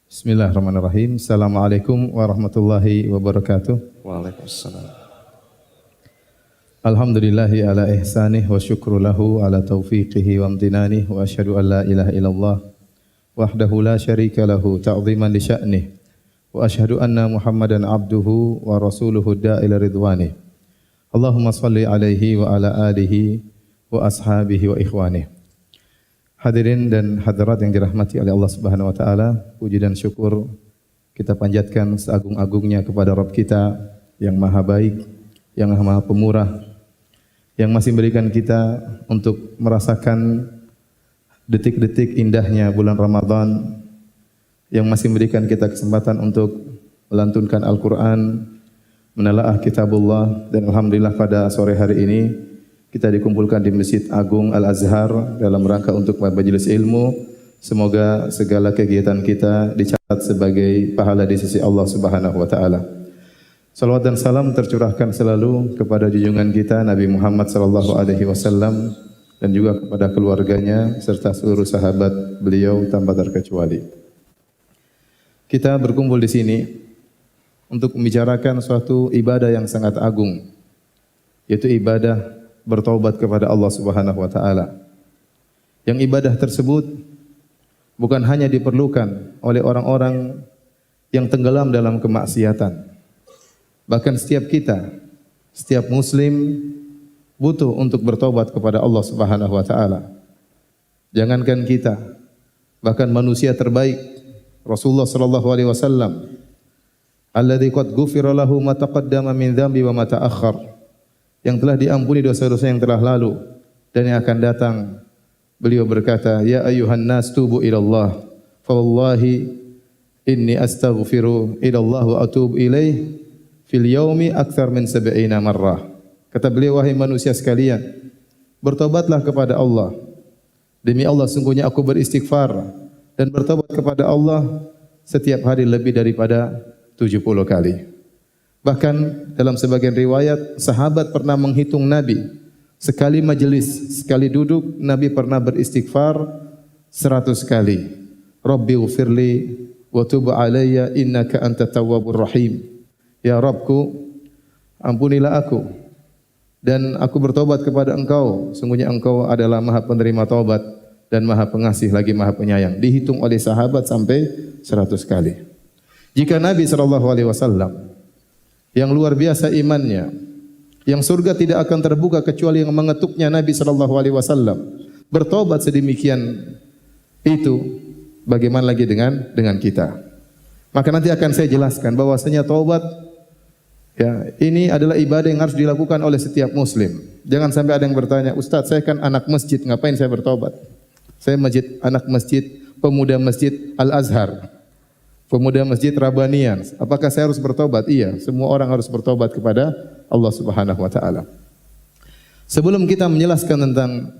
Bismillahirrahmanirrahim. Assalamualaikum warahmatullahi wabarakatuh. Waalaikumsalam. Alhamdulillahi ala ihsanih wa syukru lahu ala taufiqihi wa amtinanih wa asyhadu an la ilaha illallah wahdahu la syarika lahu ta'ziman li sya'nih wa asyhadu anna Muhammadan abduhu wa rasuluhu da'ila ridwanih. Allahumma salli alaihi wa ala alihi wa ashabihi wa ikhwanih. Hadirin dan hadirat yang dirahmati oleh Allah Subhanahu wa taala, puji dan syukur kita panjatkan seagung-agungnya kepada Rabb kita yang Maha Baik, yang Maha Pemurah, yang masih memberikan kita untuk merasakan detik-detik indahnya bulan Ramadan, yang masih memberikan kita kesempatan untuk melantunkan Al-Quran, menelaah kitabullah, dan alhamdulillah pada sore hari ini kita dikumpulkan di Masjid Agung Al-Azhar dalam rangka untuk majelis ilmu. Semoga segala kegiatan kita dicatat sebagai pahala di sisi Allah Subhanahu wa taala. Salawat dan salam tercurahkan selalu kepada junjungan kita Nabi Muhammad sallallahu alaihi wasallam dan juga kepada keluarganya serta seluruh sahabat beliau tanpa terkecuali. Kita berkumpul di sini untuk membicarakan suatu ibadah yang sangat agung, yaitu ibadah bertaubat kepada Allah Subhanahu wa taala. Yang ibadah tersebut bukan hanya diperlukan oleh orang-orang yang tenggelam dalam kemaksiatan. Bahkan setiap kita, setiap muslim butuh untuk bertobat kepada Allah Subhanahu wa taala. Jangankan kita, bahkan manusia terbaik Rasulullah sallallahu alaihi wasallam, alladzi qad ghufira lahu ma taqaddama min dzambi wa ma ta'akhkhar, yang telah diampuni dosa-dosa yang telah lalu dan yang akan datang. Beliau berkata, ya ayuhan nas tubu ilallah, fa wallahi inni astaghfiru ilallah wa atubu ilaih fil yaumi akthar min 70 marrah. Kata beliau, wahai manusia sekalian, bertobatlah kepada Allah. Demi Allah sungguhnya aku beristighfar dan bertobat kepada Allah setiap hari lebih daripada 70 kali. Bahkan dalam sebagian riwayat, sahabat pernah menghitung Nabi. Sekali majelis, sekali duduk, Nabi pernah beristighfar 100 kali. Rabbi ghfirli wa tub alayya innaka antat tawwabur rahim. Ya Rabbku, ampunilah aku dan aku bertobat kepada Engkau. Sungguhnya Engkau adalah Maha penerima taubat dan Maha pengasih lagi Maha penyayang. Dihitung oleh sahabat sampai 100 kali. Jika Nabi SAW yang luar biasa imannya, yang surga tidak akan terbuka kecuali yang mengetuknya Nabi SAW, bertobat sedemikian itu, bagaimana lagi dengan kita? Maka nanti akan saya jelaskan bahwasanya taubat ya, ini adalah ibadah yang harus dilakukan oleh setiap muslim. Jangan sampai ada yang bertanya, Ustaz, saya kan anak masjid, ngapain saya bertobat? Saya anak masjid, pemuda masjid Al-Azhar, pemuda masjid Rabbanian. Apakah saya harus bertobat? Iya, semua orang harus bertobat kepada Allah Subhanahu wa taala. Sebelum kita menjelaskan tentang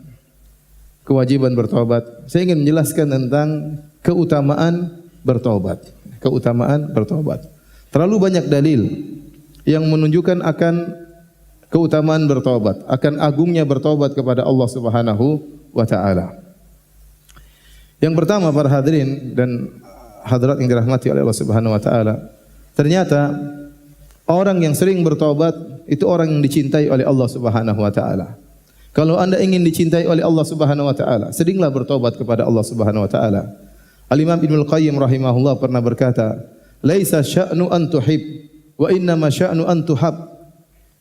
kewajiban bertobat, saya ingin menjelaskan tentang keutamaan bertobat. Keutamaan bertobat. Terlalu banyak dalil yang menunjukkan akan keutamaan bertobat, akan agungnya bertobat kepada Allah Subhanahu wa taala. Yang pertama, para hadirin dan hadirat yang dirahmati oleh Allah Subhanahu wa taala, ternyata orang yang sering bertobat itu orang yang dicintai oleh Allah Subhanahu wa taala. Kalau Anda ingin dicintai oleh Allah Subhanahu wa taala, seringlah bertobat kepada Allah Subhanahu wa taala. Al-Imam Ibnu Qayyim rahimahullah pernah berkata, "Laisa sya'nu an tuhib, wa innama sya'nu an tuhab."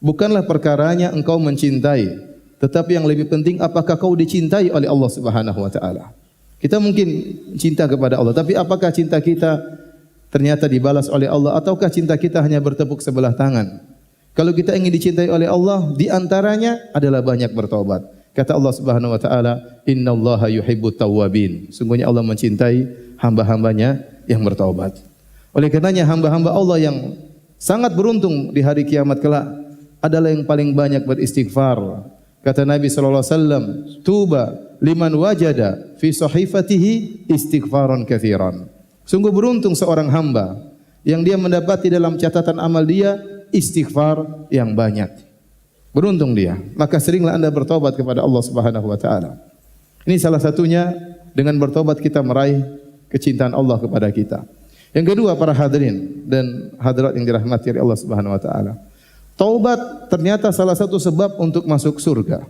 Bukanlah perkaranya engkau mencintai, tetapi yang lebih penting apakah kau dicintai oleh Allah Subhanahu wa taala. Kita mungkin cinta kepada Allah, tapi apakah cinta kita ternyata dibalas oleh Allah, ataukah cinta kita hanya bertepuk sebelah tangan? Kalau kita ingin dicintai oleh Allah, di antaranya adalah banyak bertobat. Kata Allah Subhanahu wa taala, "Innallaha yuhibbut tawwabin." Sungguhnya Allah mencintai hamba-hambanya yang bertobat. Oleh karenanya hamba-hamba Allah yang sangat beruntung di hari kiamat kelak adalah yang paling banyak beristighfar. Kata Nabi sallallahu alaihi wasallam, "Tuba liman wajada fi sahifatihi istighfaran katsiran." Sungguh beruntung seorang hamba yang dia mendapati dalam catatan amal dia istighfar yang banyak. Beruntung dia. Maka seringlah Anda bertobat kepada Allah Subhanahu wa taala. Ini salah satunya, dengan bertobat kita meraih kecintaan Allah kepada kita. Yang kedua, para hadirin dan hadirat yang dirahmati oleh Allah Subhanahu wa taala. Taubat ternyata salah satu sebab untuk masuk surga.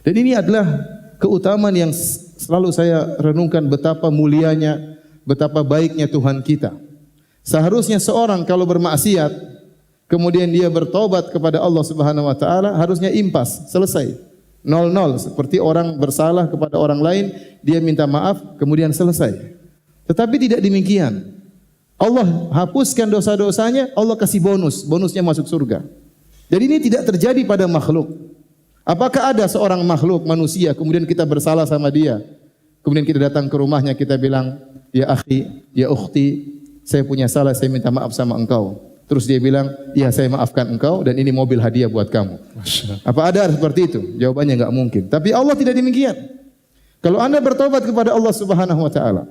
Dan ini adalah keutamaan yang selalu saya renungkan betapa mulianya, betapa baiknya Tuhan kita. Seharusnya seorang kalau bermaksiat, kemudian dia bertobat kepada Allah Subhanahu wa taala, harusnya impas, selesai. 0-0, seperti orang bersalah kepada orang lain, dia minta maaf, kemudian selesai. Tetapi tidak demikian. Allah hapuskan dosa-dosanya, Allah kasih bonus, bonusnya masuk surga. Jadi ini tidak terjadi pada makhluk. Apakah ada seorang makhluk manusia kemudian kita bersalah sama dia, kemudian kita datang ke rumahnya, kita bilang, ya akhi, ya ukhti, saya punya salah, saya minta maaf sama engkau. Terus dia bilang, ya saya maafkan engkau dan ini mobil hadiah buat kamu. Apa ada seperti itu? Jawabannya enggak mungkin. Tapi Allah tidak demikian. Kalau anda bertobat kepada Allah Subhanahu wa taala,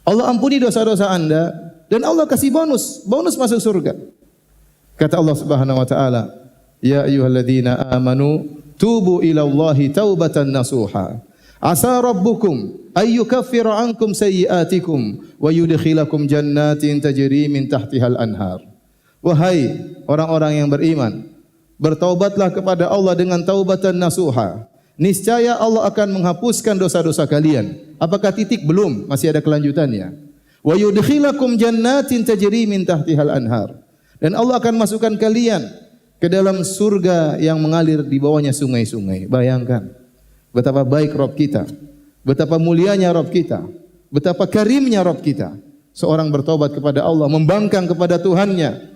Allah ampuni dosa-dosa anda dan Allah kasih bonus masuk surga. Kata Allah Subhanahu wa taala, ya ayyuhalladzina amanu tubu ila Allahi taubatan nasuha. Asa rabbukum ay yukaffira ankum sayyi'atikum wa yudkhilakum jannatin tajri min tahtihal anhar. Wahai orang-orang yang beriman, bertaubatlah kepada Allah dengan taubatan nasuha. Niscaya Allah akan menghapuskan dosa-dosa kalian. Apakah titik? Belum, masih ada kelanjutannya. Wa yudkhilakum jannatin tajri min tahtihal anhar. Dan Allah akan masukkan kalian ke dalam surga yang mengalir di bawahnya sungai-sungai. Bayangkan betapa baik Rabb kita, betapa mulianya Rabb kita, betapa karimnya Rabb kita. Seorang bertobat kepada Allah, membangkang kepada Tuhannya,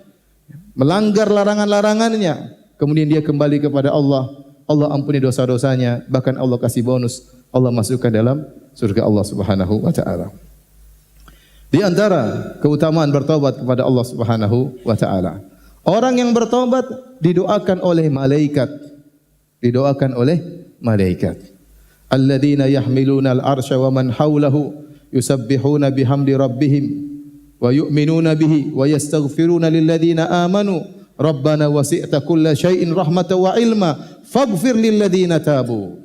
melanggar larangan-larangannya, kemudian dia kembali kepada Allah. Allah ampuni dosa-dosanya, bahkan Allah kasih bonus, Allah masukkan dalam surga Allah Subhanahu wa taala. Di antara keutamaan bertobat kepada Allah Subhanahu wa taala, orang yang bertobat didoakan oleh malaikat. Didoakan oleh malaikat. Alladzina yahmiluna al-arsya wa man hawlahu yusabbihuna bihamdi rabbihim wa yu'minuna bihi wa yastaghfiruna lilladzina amanu Rabbana wasi'ta kulla syai'in rahmatan wa ilma faghfir lilladzina tabu.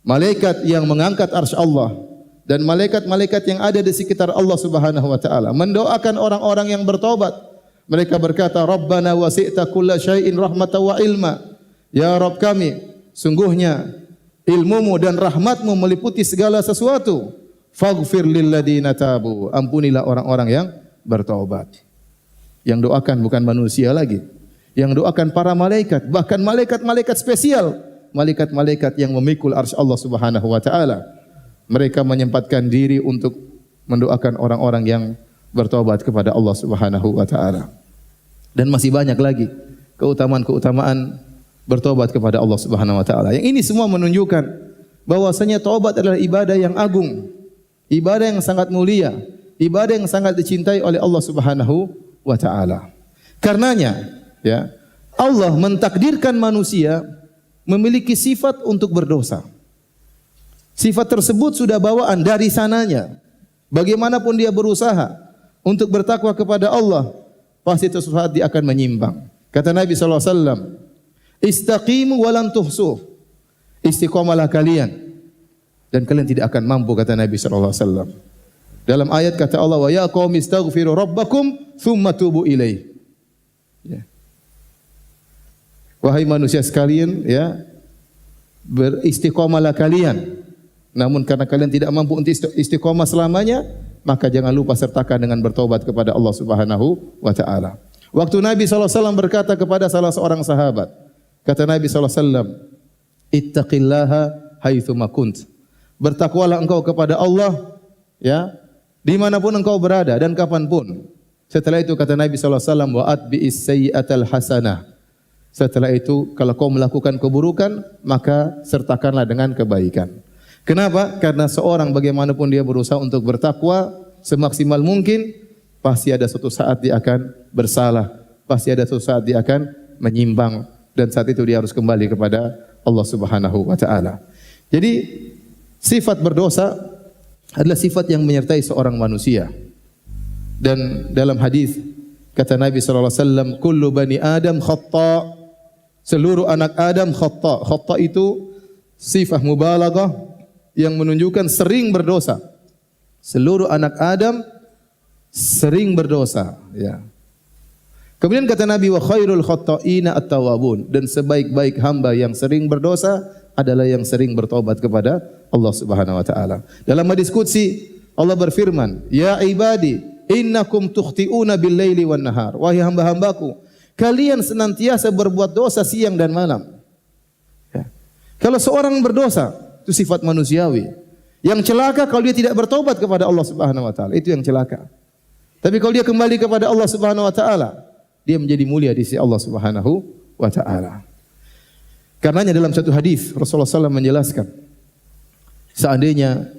Malaikat yang mengangkat arsy Allah dan malaikat-malaikat yang ada di sekitar Allah Subhanahu wa taala mendoakan orang-orang yang bertobat. Mereka berkata, Rabbana wasi'ta kulla syai'in rahmatan wa ilma. Ya Rabb kami, sungguhnya ilmumu dan rahmatmu meliputi segala sesuatu. Faghfir lilladzina tabu. Ampunilah orang-orang yang bertobat. Yang doakan bukan manusia lagi. Yang doakan para malaikat, bahkan malaikat-malaikat spesial, malaikat-malaikat yang memikul arsy Allah Subhanahu wa taala. Mereka menyempatkan diri untuk mendoakan orang-orang yang bertobat kepada Allah Subhanahu wa taala. Dan masih banyak lagi keutamaan-keutamaan bertobat kepada Allah Subhanahu wa taala. Yang ini semua menunjukkan bahwasanya taubat adalah ibadah yang agung, ibadah yang sangat mulia, ibadah yang sangat dicintai oleh Allah Subhanahu wa taala. Karenanya, ya, Allah mentakdirkan manusia memiliki sifat untuk berdosa. Sifat tersebut sudah bawaan dari sananya. Bagaimanapun dia berusaha untuk bertakwa kepada Allah, pasti suatu saat dia akan menyimpang. Kata Nabi sallallahu alaihi wasallam, istaqimu wa lan tuhsuh. Istiqamalah kalian dan kalian tidak akan mampu, kata Nabi sallallahu alaihi wasallam. Dalam ayat kata Allah, wa ya qaumi astaghfiru rabbakum tsumma tubu ilaihi. Ya. Wahai manusia sekalian, ya, beristiqamalah kalian. Namun karena kalian tidak mampu untuk istiqamah selamanya, maka jangan lupa sertakan dengan bertobat kepada Allah Subhanahu wa taala. Waktu Nabi sallallahu alaihi wasallam berkata kepada salah seorang sahabat, kata Nabi sallallahu alaihi wasallam, ittaqillaha haitsu ma kunt. Bertakwalah engkau kepada Allah, ya, dimanapun engkau berada dan kapanpun. Setelah itu kata Nabi sallallahu alaihi wasallam, wa atbi'is sayyi'atal hasanah. Setelah itu kalau kau melakukan keburukan, maka sertakanlah dengan kebaikan. Kenapa? Karena seorang bagaimanapun dia berusaha untuk bertakwa semaksimal mungkin, pasti ada suatu saat dia akan bersalah, pasti ada suatu saat dia akan menyimpang, dan saat itu dia harus kembali kepada Allah Subhanahu wa taala. Jadi sifat berdosa adalah sifat yang menyertai seorang manusia. Dan dalam hadis kata Nabi sallallahu alaihi wasallam, kullu bani Adam khata'. Seluruh anak Adam khata'. Khata' itu sifat mubalaghah yang menunjukkan sering berdosa. Seluruh anak Adam sering berdosa, ya. Kemudian kata Nabi, wa khairul khatta'ina at-tawwabun, dan sebaik-baik hamba yang sering berdosa adalah yang sering bertobat kepada Allah Subhanahu wa taala. Dalam hadis qudsi Allah berfirman, "Ya ibadi, innakum tukhti'una bil-laili wan-nahar." Wahai hamba-hambaku, kalian senantiasa berbuat dosa siang dan malam. Ya. Kalau seorang berdosa, itu sifat manusiawi. Yang celaka kalau dia tidak bertobat kepada Allah Subhanahu wa taala, itu yang celaka. Tapi kalau dia kembali kepada Allah Subhanahu wa taala, dia menjadi mulia di sisi Allah Subhanahu wa taala. Karenanya dalam satu hadis Rasulullah SAW menjelaskan, seandainya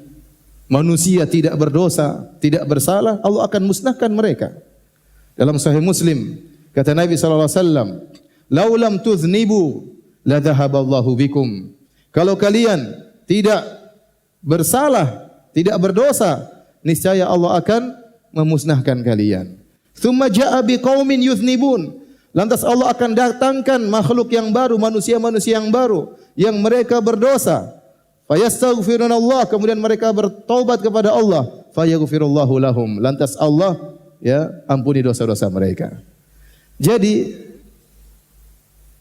manusia tidak berdosa, tidak bersalah, Allah akan musnahkan mereka. Dalam Sahih Muslim kata Nabi sallallahu alaihi wasallam, "Lau lam tuznibu la dhahaballahu bikum." Kalau kalian tidak bersalah, tidak berdosa, niscaya Allah akan memusnahkan kalian. Tsumma jaa'a biqaumin yuznibun. Lantas Allah akan datangkan makhluk yang baru, manusia-manusia yang baru yang mereka berdosa. Fayastaghfirunallah, kemudian mereka bertaubat kepada Allah, fayaghfirullahu lahum. Lantas Allah ampuni dosa-dosa mereka. Jadi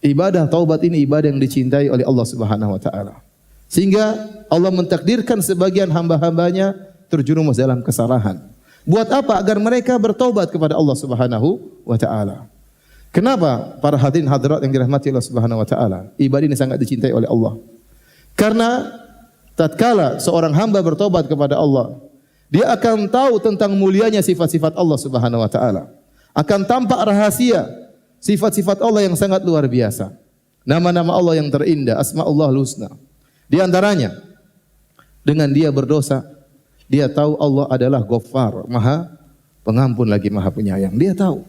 ibadah taubat ini ibadah yang dicintai oleh Allah Subhanahu wa taala. Sehingga Allah mentakdirkan sebagian hamba-hambanya terjerumus dalam kesalahan. Buat apa? Agar mereka bertaubat kepada Allah Subhanahu wa taala. Kenapa para hadirin hadirat yang dirahmati Allah Subhanahu wa taala? Ibadah ini sangat dicintai oleh Allah. Karena tatkala seorang hamba bertobat kepada Allah, dia akan tahu tentang mulianya sifat-sifat Allah Subhanahu wa taala. Akan tampak rahasia sifat-sifat Allah yang sangat luar biasa. Nama-nama Allah yang terindah, Asma'ullahul Husna. Di antaranya, dengan dia berdosa, dia tahu Allah adalah Ghaffar, Maha Pengampun lagi Maha Penyayang. Dia tahu.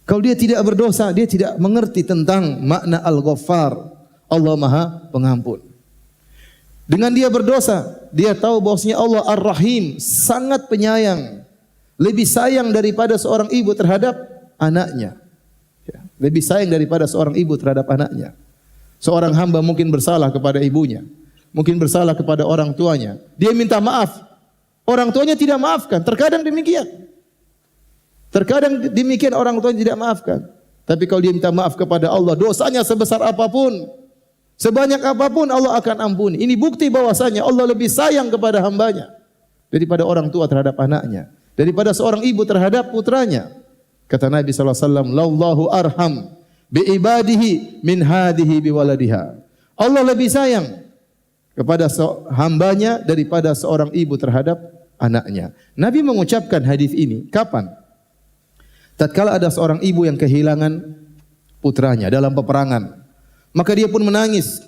Kalau dia tidak berdosa, dia tidak mengerti tentang makna Al-Ghaffar, Allah Maha Pengampun. Dengan dia berdosa, dia tahu bahwasanya Allah Ar-Rahim, sangat penyayang, lebih sayang daripada seorang ibu terhadap anaknya. Lebih sayang daripada seorang ibu terhadap anaknya. Seorang hamba mungkin bersalah kepada ibunya, mungkin bersalah kepada orang tuanya. Dia minta maaf. Orang tuanya tidak maafkan. Terkadang demikian. Terkadang demikian orang tuanya tidak maafkan. Tapi kalau dia minta maaf kepada Allah, dosanya sebesar apapun, sebanyak apapun Allah akan ampuni. Ini bukti bahwasanya Allah lebih sayang kepada hambanya daripada orang tua terhadap anaknya, daripada seorang ibu terhadap putranya. Kata Nabi sallallahu alaihi wasallam, "Lallahu arham bi ibadihi min hadhihi bi waladiha." Allah lebih sayang kepada hambanya daripada seorang ibu terhadap anaknya. Nabi mengucapkan hadis ini kapan? Tatkala ada seorang ibu yang kehilangan putranya dalam peperangan, maka dia pun menangis,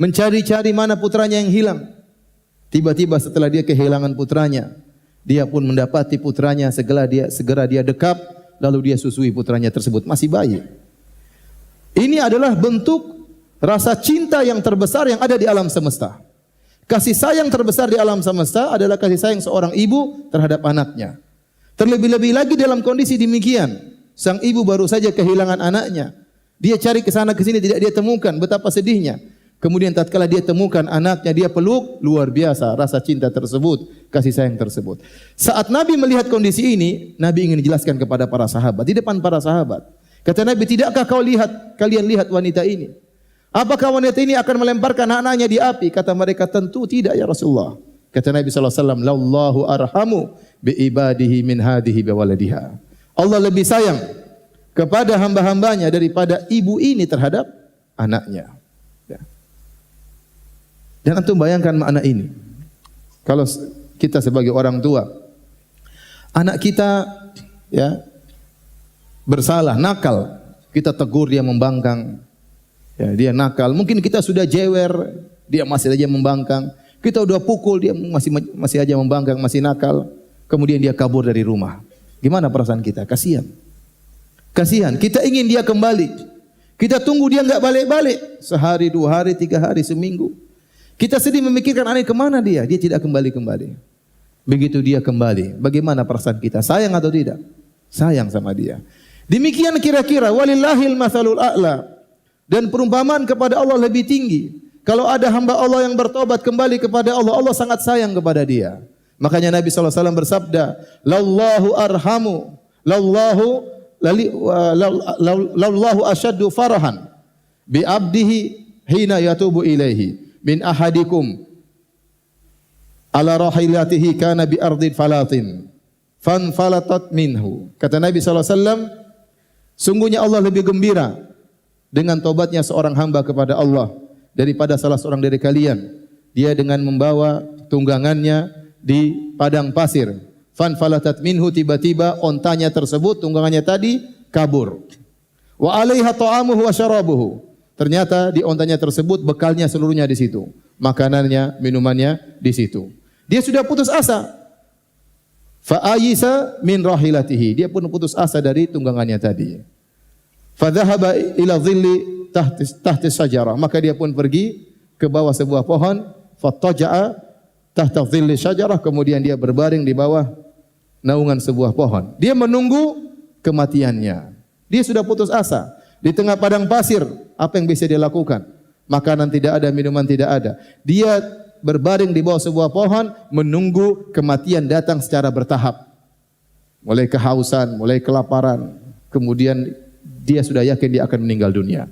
mencari-cari mana putranya yang hilang. Tiba-tiba setelah dia kehilangan putranya, dia pun mendapati putranya, segera dia dekap, lalu dia susui putranya tersebut, masih bayi. Ini adalah bentuk rasa cinta yang terbesar yang ada di alam semesta. Kasih sayang terbesar di alam semesta adalah kasih sayang seorang ibu terhadap anaknya. Terlebih-lebih lagi dalam kondisi demikian, sang ibu baru saja kehilangan anaknya. Dia cari ke sana ke sini tidak dia temukan, betapa sedihnya. Kemudian tatkala dia temukan anaknya, dia peluk, luar biasa rasa cinta tersebut, kasih sayang tersebut. Saat Nabi melihat kondisi ini, Nabi ingin menjelaskan kepada para sahabat, di depan para sahabat. Kata Nabi, "Tidakkah kalian lihat wanita ini? Apakah wanita ini akan melemparkan anaknya di api?" Kata mereka, "Tentu tidak ya Rasulullah." Kata Nabi sallallahu alaihi wasallam, "Lallahu arhamu bi ibadihi min hadhihi bi waladiha." Allah lebih sayang kepada hamba-hambanya daripada ibu ini terhadap anaknya. Ya. Dan antum bayangkan makna ini. Kalau kita sebagai orang tua, anak kita bersalah, nakal, kita tegur dia membangkang. Ya, dia nakal, mungkin kita sudah jewer, dia masih saja membangkang. Kita udah pukul, dia masih aja membangkang, masih nakal. Kemudian dia kabur dari rumah. Gimana perasaan kita? Kasihan. Kasihan. Kita ingin dia kembali. Kita tunggu dia enggak balik-balik. Sehari, 2 hari, 3 hari, seminggu. Kita sedih memikirkan, aneh kemana dia? Dia tidak kembali-kembali. Begitu dia kembali, bagaimana perasaan kita? Sayang atau tidak? Sayang sama dia. Demikian kira-kira walillahil matsalul a'la. Dan perumpamaan kepada Allah lebih tinggi. Kalau ada hamba Allah yang bertobat kembali kepada Allah, Allah sangat sayang kepada dia. Makanya Nabi SAW bersabda, "Lallahu arhamu, lallahu asyaddu farahan bi abdihi hina yatubu ilaihi min ahadikum ala rahilatihi kana bi ardin falatin fanfalatat minhu." Kata Nabi SAW, sungguhnya Allah lebih gembira dengan tobatnya seorang hamba kepada Allah daripada salah seorang dari kalian. Dia dengan membawa tunggangannya di padang pasir. Fanfalatat minhu, tiba-tiba ontanya tersebut, tunggangannya tadi kabur. Wa 'alaiha ta'amuhu wa syarabuhu. Ternyata di ontanya tersebut bekalnya seluruhnya di situ. Makanannya, minumannya di situ. Dia sudah putus asa. Fa ayisa min rahilatihi. Dia pun putus asa dari tunggangannya tadi. Fa dhahaba ila dhilli tahti syajarah. Maka dia pun pergi ke bawah sebuah pohon. Fattaja'a tahta dhilli syajarah, kemudian dia berbaring di bawah naungan sebuah pohon. Dia menunggu kematiannya. Dia sudah putus asa. Di tengah padang pasir, apa yang bisa dia lakukan? Makanan tidak ada, minuman tidak ada. Dia berbaring di bawah sebuah pohon, menunggu kematian datang secara bertahap. Mulai kehausan, mulai kelaparan, kemudian dia sudah yakin dia akan meninggal dunia.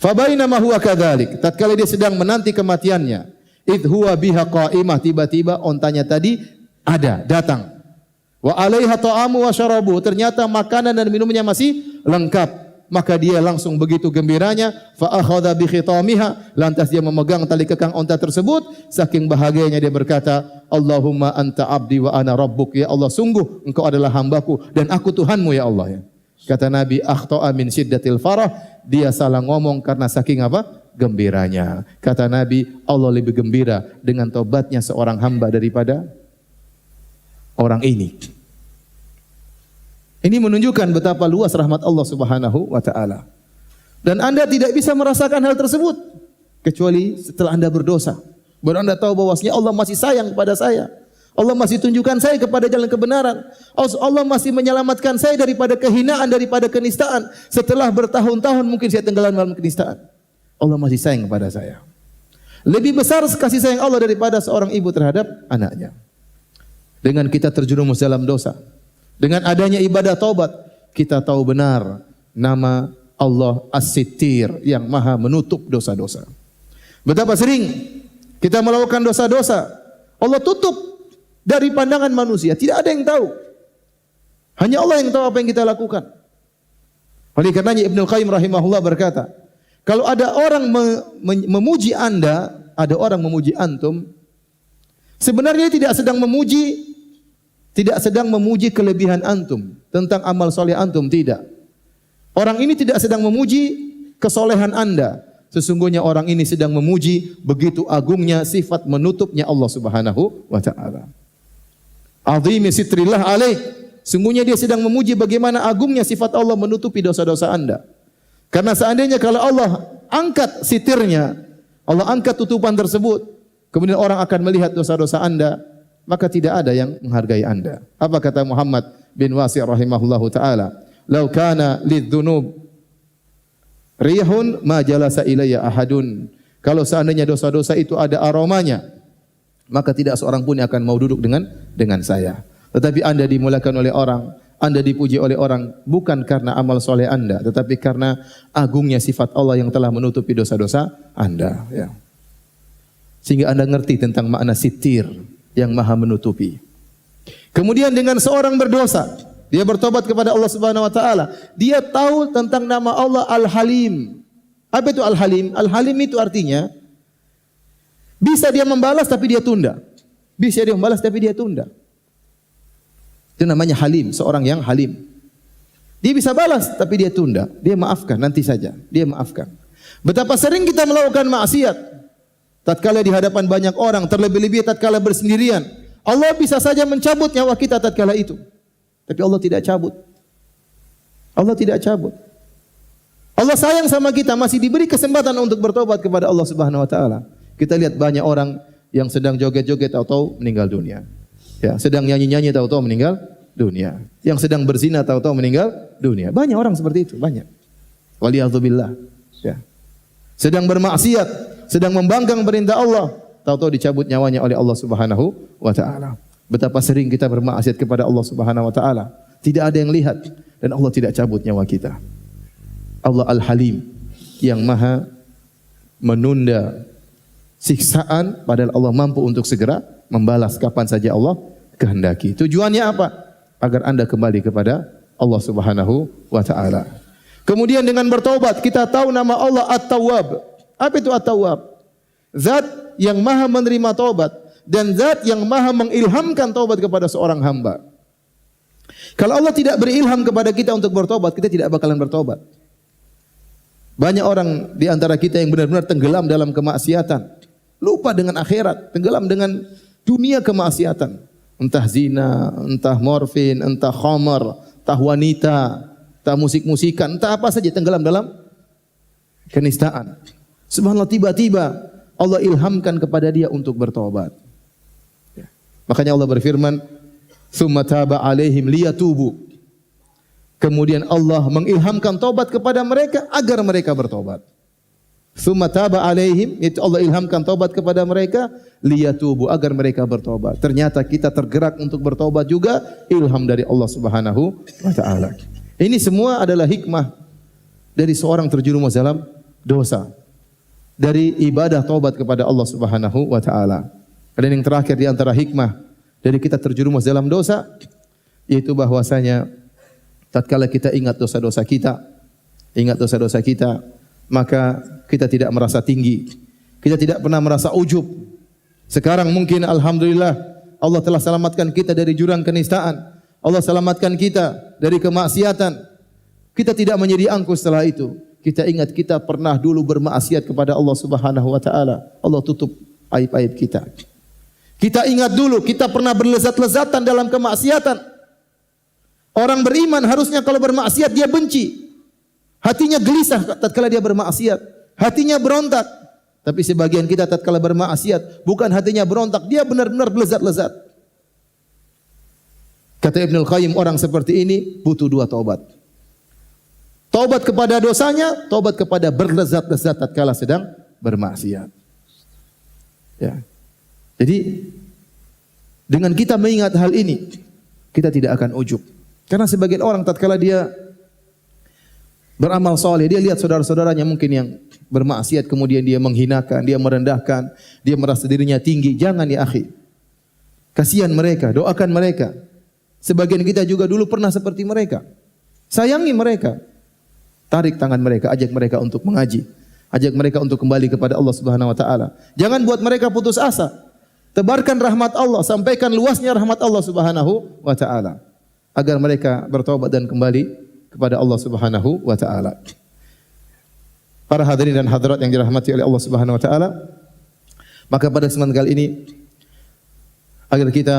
Fa bainama huwa kadzalik, tatkala dia sedang menanti kematiannya, idh huwa biha qa'imah, tiba-tiba ontanya tadi ada, datang. Wa 'alaiha ta'amu wa syarabu, ternyata makanan dan minumnya masih lengkap. Maka dia langsung begitu gembiranya, fa akhadha bi khitamiha, lantas dia memegang tali kekang onta tersebut, saking bahagianya dia berkata, Allahumma anta abdi wa ana rabbuk, ya Allah, sungguh engkau adalah hambaku dan aku Tuhanmu ya Allah ya. Kata Nabi, akhta'a min syiddatil farah, dia salah ngomong karena saking apa? Gembiranya. Kata Nabi, Allah lebih gembira dengan tobatnya seorang hamba daripada orang ini. Ini menunjukkan betapa luas rahmat Allah Subhanahu wa taala. Dan Anda tidak bisa merasakan hal tersebut kecuali setelah Anda berdosa. Baru Anda tahu bahwasanya Allah masih sayang kepada saya. Allah masih tunjukkan saya kepada jalan kebenaran. Allah masih menyelamatkan saya daripada kehinaan, daripada kenistaan. Setelah bertahun-tahun mungkin saya tenggelam dalam kenistaan. Allah masih sayang kepada saya. Lebih besar kasih sayang Allah daripada seorang ibu terhadap anaknya. Dengan kita terjerumus dalam dosa, dengan adanya ibadah taubat, kita tahu benar nama Allah As-Sittir, yang maha menutup dosa-dosa. Betapa sering kita melakukan dosa-dosa, Allah tutup dari pandangan manusia, tidak ada yang tahu. Hanya Allah yang tahu apa yang kita lakukan. Oleh karenanya Ibnu Qayyim rahimahullah berkata, kalau ada orang memuji Anda, ada orang memuji antum, sebenarnya tidak sedang memuji kelebihan antum tentang amal soleh antum, tidak. Orang ini tidak sedang memuji kesolehan Anda. Sesungguhnya orang ini sedang memuji begitu agungnya sifat menutupnya Allah Subhanahu wa taala. Azimi sitrillah alaih. Sungguhnya dia sedang memuji bagaimana agungnya sifat Allah menutupi dosa-dosa Anda. Karena seandainya kalau Allah angkat sitirnya, Allah angkat tutupan tersebut, kemudian orang akan melihat dosa-dosa Anda, maka tidak ada yang menghargai Anda. Apa kata Muhammad bin Wasi' rahimahullahu taala? "Lau kana lidzunub rihun ma jalasa ilayya ahadun." Kalau seandainya dosa-dosa itu ada aromanya, maka tidak seorang pun yang akan mau duduk dengan saya. Tetapi Anda dimuliakan oleh orang, Anda dipuji oleh orang bukan karena amal soleh Anda, tetapi karena agungnya sifat Allah yang telah menutupi dosa-dosa Anda. Ya. Sehingga Anda ngerti tentang makna sitir, yang maha menutupi. Kemudian dengan seorang berdosa, dia bertobat kepada Allah Subhanahu wa taala, dia tahu tentang nama Allah Al-Halim. Apa itu Al-Halim? Al-Halim itu artinya bisa dia membalas tapi dia tunda. Bisa dia membalas tapi dia tunda. Itu namanya Halim, seorang yang halim. Dia bisa balas tapi dia tunda. Dia maafkan, nanti saja. Dia maafkan. Betapa sering kita melakukan maksiat tatkala di hadapan banyak orang, terlebih-lebih tatkala bersendirian. Allah bisa saja mencabut nyawa kita tatkala itu. Tapi Allah tidak cabut. Allah tidak cabut. Allah sayang sama kita, masih diberi kesempatan untuk bertobat kepada Allah Subhanahu wa taala. Kita lihat banyak orang yang sedang joget-joget tahu-tahu meninggal dunia. Ya, sedang nyanyi-nyanyi tahu-tahu meninggal dunia. Yang sedang berzina tahu-tahu meninggal dunia. Banyak orang seperti itu, banyak. Waliyadzubillah. Ya. Sedang bermaksiat, sedang membangkang perintah Allah, tahu-tahu dicabut nyawanya oleh Allah Subhanahu wa taala. betapa sering kita bermaksiat kepada Allah Subhanahu wa taala. Tidak ada yang lihat dan Allah tidak cabut nyawa kita. Allah Al-Halim yang Maha menunda siksaan padahal Allah mampu untuk segera membalas kapan saja Allah kehendaki. Tujuannya apa? Agar Anda kembali kepada Allah Subhanahu wa taala. Kemudian dengan bertaubat kita tahu nama Allah At-Tawwab. Apa itu At-Tawwab? Zat yang Maha menerima taubat dan zat yang Maha mengilhamkan taubat kepada seorang hamba. Kalau Allah tidak berilham kepada kita untuk bertobat, kita tidak bakalan bertobat. Banyak orang di antara kita yang benar-benar tenggelam dalam kemaksiatan, lupa dengan akhirat, tenggelam dengan dunia kemaksiatan. Entah zina, entah morfin, entah khamar, entah wanita, entah musik-musikan, entah apa saja, tenggelam dalam kenistaan. Subhanallah, tiba-tiba Allah ilhamkan kepada dia untuk bertobat. Makanya Allah berfirman, "Tsumma taba 'alaihim liyatubu." Kemudian Allah mengilhamkan taubat kepada mereka agar mereka bertobat. Tsumma taba 'alaihim, itu Allah ilhamkan taubat kepada mereka liyatubu, agar mereka bertobat. Ternyata kita tergerak untuk bertobat juga ilham dari Allah Subhanahu wa taala. Ini semua adalah hikmah dari seorang terjerumus dalam dosa. Dari ibadah taubat kepada Allah Subhanahu wa taala. Dan yang terakhir di antara hikmah dari kita terjerumus dalam dosa, yaitu bahwasanya tatkala kita ingat dosa-dosa kita, maka kita tidak merasa tinggi. Kita tidak pernah merasa ujub. Sekarang mungkin alhamdulillah Allah telah selamatkan kita dari jurang kenistaan. Allah selamatkan kita dari kemaksiatan. Kita tidak menjadi angkuh setelah itu. Kita ingat kita pernah dulu bermaksiat kepada Allah Subhanahu wa taala. Allah tutup aib-aib kita. Kita ingat dulu kita pernah berlezat-lezatan dalam kemaksiatan. Orang beriman harusnya kalau bermaksiat dia benci. Hatinya gelisah tatkala dia bermaksiat. Hatinya berontak. Tapi sebagian kita tatkala bermaksiat bukan hatinya berontak, dia benar-benar berlezat-lezat. Kata Ibnul Qayyim, orang seperti ini butuh dua taubat. Taubat kepada dosanya, taubat kepada berlezat-lezat tatkala sedang bermaksiat. Ya. Jadi dengan kita mengingat hal ini, kita tidak akan ujub. Karena sebagian orang tatkala dia beramal soleh, dia lihat saudara-saudaranya mungkin yang bermaksiat, kemudian dia menghinakan, dia merendahkan, dia merasa dirinya tinggi. Jangan ya akhi. Kasihan mereka, doakan mereka. Sebagian kita juga dulu pernah seperti mereka. Sayangi mereka. Tarik tangan mereka, ajak mereka untuk mengaji. Ajak mereka untuk kembali kepada Allah Subhanahu wa taala. Jangan buat mereka putus asa. Tebarkan rahmat Allah, sampaikan luasnya rahmat Allah Subhanahu wa taala agar mereka bertobat dan kembali kepada Allah Subhanahu wa taala. Para hadirin dan hadirat yang dirahmati oleh Allah Subhanahu wa taala, maka pada kesempatan kali ini agar kita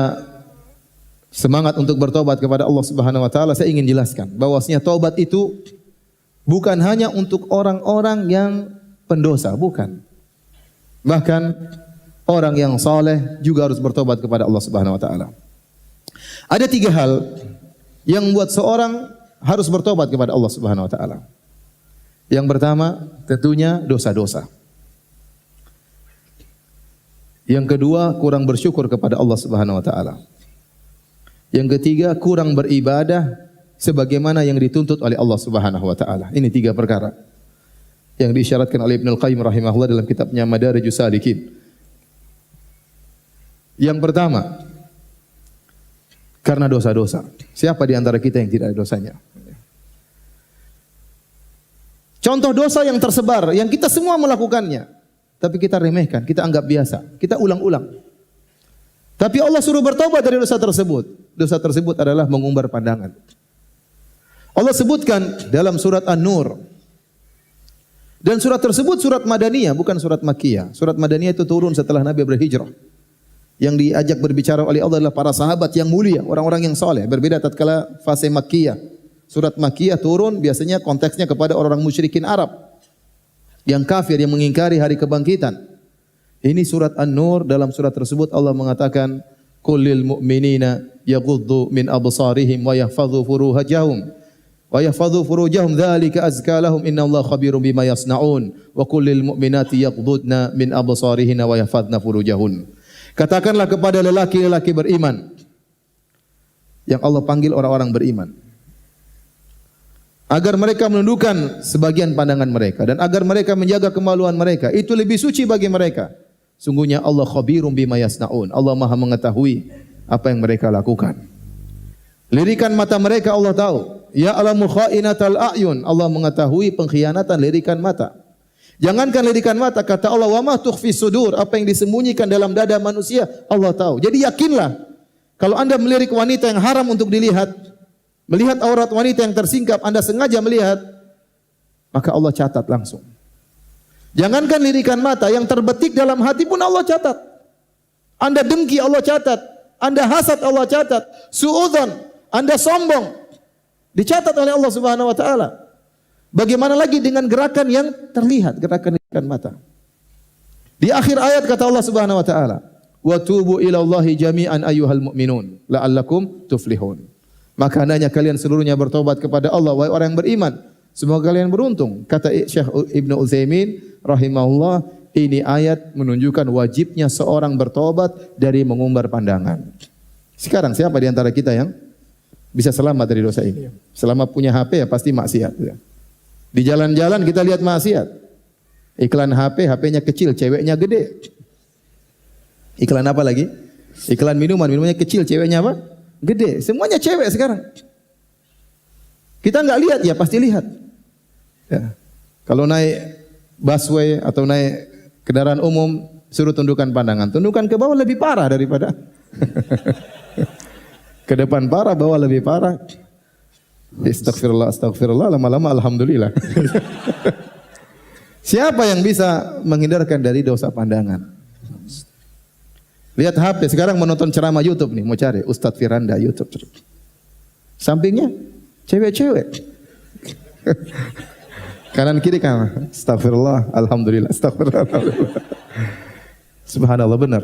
semangat untuk bertobat kepada Allah Subhanahu wa taala, saya ingin jelaskan bahwasanya taubat itu bukan hanya untuk orang-orang yang pendosa, bukan. Bahkan orang yang saleh juga harus bertobat kepada Allah Subhanahu wa taala. Ada tiga hal yang membuat seorang harus bertobat kepada Allah Subhanahu wa taala. Yang pertama, tentunya dosa-dosa. Yang kedua, kurang bersyukur kepada Allah Subhanahu wa taala. Yang ketiga, kurang beribadah sebagaimana yang dituntut oleh Allah Subhanahu wa taala. Ini tiga perkara yang diisyaratkan oleh Ibnul Qayyim rahimahullah dalam kitabnya Madarijus Salikin. Yang pertama, karena dosa-dosa. Siapa di antara kita yang tidak ada dosanya? Contoh dosa yang tersebar, yang kita semua melakukannya, tapi kita remehkan, kita anggap biasa, kita ulang-ulang. Tapi Allah suruh bertobat dari dosa tersebut. Dosa tersebut adalah mengumbar pandangan. Allah sebutkan dalam surat An-Nur. Dan surat tersebut surat Madaniyah, bukan surat Makkiyah. Surat Madaniyah itu turun setelah Nabi berhijrah. Yang diajak berbicara oleh Allah adalah para sahabat yang mulia, orang-orang yang saleh. Berbeda tatkala fase Makkiyah. Surat Makkiyah turun biasanya konteksnya kepada orang musyrikin Arab yang kafir, yang mengingkari hari kebangkitan. Ini surat An-Nur, dalam surat tersebut Allah mengatakan, "Qul lil mu'minina yaghuddu min absarihim wa yahfadhu furujahum wa yahfadhu furujahum dzalika azka lahum innallaha khabirum bima yasnaun wa qul lil mu'minati yaghuddna min absarihinna wa yahfadhna furujahun." Katakanlah kepada lelaki-lelaki beriman, yang Allah panggil orang-orang beriman. Agar mereka menundukkan sebagian pandangan mereka dan agar mereka menjaga kemaluan mereka. Itu lebih suci bagi mereka. Sungguhnya Allah khabirum bima yasnaun. Allah Maha mengetahui apa yang mereka lakukan. Lirikan mata mereka Allah tahu. Ya alamu kha'inatal a'yun. Allah mengetahui pengkhianatan lirikan mata. Jangankan lirikan mata, kata Allah, wa ma tukhfi sudur, apa yang disembunyikan dalam dada manusia Allah tahu. Jadi yakinlah, kalau Anda melirik wanita yang haram untuk dilihat, melihat aurat wanita yang tersingkap, Anda sengaja melihat, maka Allah catat langsung. Jangankan lirikan mata, yang terbetik dalam hati pun Allah catat. Anda dengki, Allah catat. Anda hasad, Allah catat. Su'udzon, Anda sombong, dicatat oleh Allah Subhanahu wa taala. Bagaimana lagi dengan gerakan yang terlihat, gerakan lirikan mata. Di akhir ayat kata Allah Subhanahu wa taala, "Wa tubu ila Allahi jami'an ayyuhal mu'minun la'allakum tuflihun." Maka hendaknya kalian seluruhnya bertobat kepada Allah, wahai orang yang beriman, semoga kalian beruntung. Kata Syekh Ibnu Utsaimin rahimahullah, ini ayat menunjukkan wajibnya seorang bertobat dari mengumbar pandangan. Sekarang siapa di antara kita yang bisa selamat dari dosa ini? Selama punya HP ya pasti maksiat ya. Di jalan-jalan kita lihat maksiat. Iklan HP, HP-nya kecil, ceweknya gede. Iklan apa lagi? Iklan minuman, minumannya kecil, ceweknya apa? Gede. Semuanya cewek sekarang. Kita enggak lihat ya, pasti lihat. Ya. Kalau naik busway atau naik kendaraan umum, suruh tundukkan pandangan. Tundukkan ke bawah lebih parah daripada ke depan parah, bawah lebih parah. Astagfirullah, astagfirullah, lama-lama alhamdulillah. Siapa yang bisa menghindarkan dari dosa pandangan? Lihat HP, sekarang menonton ceramah YouTube nih, mau cari Ustadz Firanda YouTube. Sampingnya cewek-cewek. Kanan kiri kan, astagfirullah, alhamdulillah, astagfirullah, alhamdulillah. Subhanallah, benar.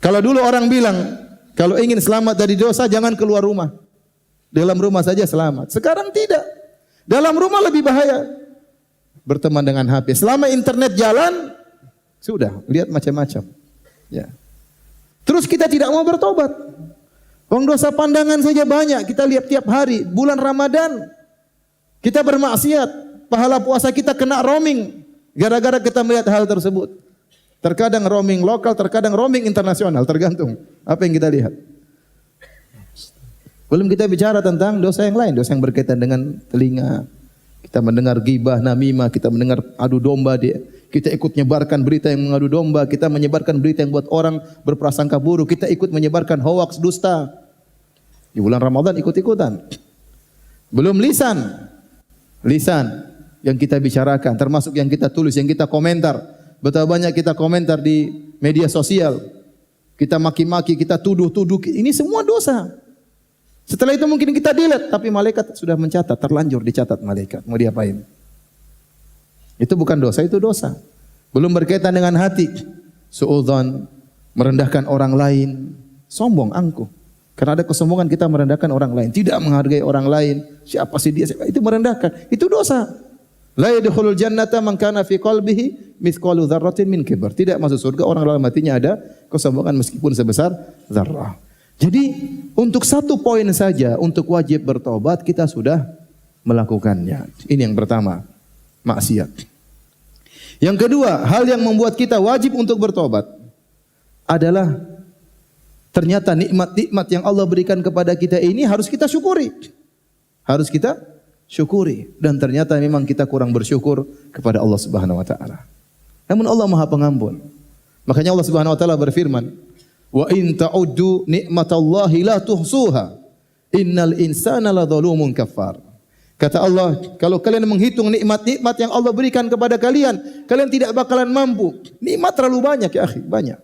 Kalau dulu orang bilang, kalau ingin selamat dari dosa jangan keluar rumah. Dalam rumah saja selamat. Sekarang tidak. Dalam rumah lebih bahaya. Berteman dengan HP. Selama internet jalan, sudah, lihat macam-macam. Ya. Terus kita tidak mau bertobat. Wong dosa pandangan saja banyak, kita lihat tiap hari. Bulan Ramadan, kita bermaksiat. Pahala puasa kita kena roaming. Gara-gara kita melihat hal tersebut. Terkadang roaming lokal, terkadang roaming internasional. Tergantung apa yang kita lihat. Belum kita bicara tentang dosa yang lain, dosa yang berkaitan dengan telinga. Kita mendengar ghibah, namimah, kita mendengar adu domba, kita ikut menyebarkan berita yang mengadu domba, kita menyebarkan berita yang buat orang berprasangka buruk, kita ikut menyebarkan hoaks, dusta. Di bulan Ramadan ikut-ikutan. Belum lisan. Lisan yang kita bicarakan, termasuk yang kita tulis, yang kita komentar. Betapa banyak kita komentar di media sosial. Kita maki-maki, kita tuduh-tuduh, ini semua dosa. Setelah itu mungkin kita delete, tapi malaikat sudah mencatat, terlanjur dicatat malaikat. Mau diapain? Itu bukan dosa, itu dosa. Belum berkaitan dengan hati. Su'udzon, merendahkan orang lain, sombong, angkuh. Karena ada kesombongan kita merendahkan orang lain, tidak menghargai orang lain. Siapa sih dia? Itu merendahkan. Itu dosa. La yadkhulul jannata man kana fi qalbihi mithqalu dzarratin min kibr. Tidak masuk surga orang dalam hatinya ada kesombongan meskipun sebesar zarrah. Jadi untuk satu poin saja untuk wajib bertobat kita sudah melakukannya. Ini yang pertama, maksiat. Yang kedua, hal yang membuat kita wajib untuk bertobat adalah ternyata nikmat-nikmat yang Allah berikan kepada kita ini harus kita syukuri. Harus kita syukuri, dan ternyata memang kita kurang bersyukur kepada Allah Subhanahu wa taala. Namun Allah Maha Pengampun. Makanya Allah Subhanahu wa taala berfirman, "Wa in ta'uddu nikmatallahi la tuhsuha. Innal insana ladzalumun kafar." Kata Allah, kalau kalian menghitung nikmat-nikmat yang Allah berikan kepada kalian, kalian tidak bakalan mampu. Nikmat terlalu banyak ya akhi, banyak.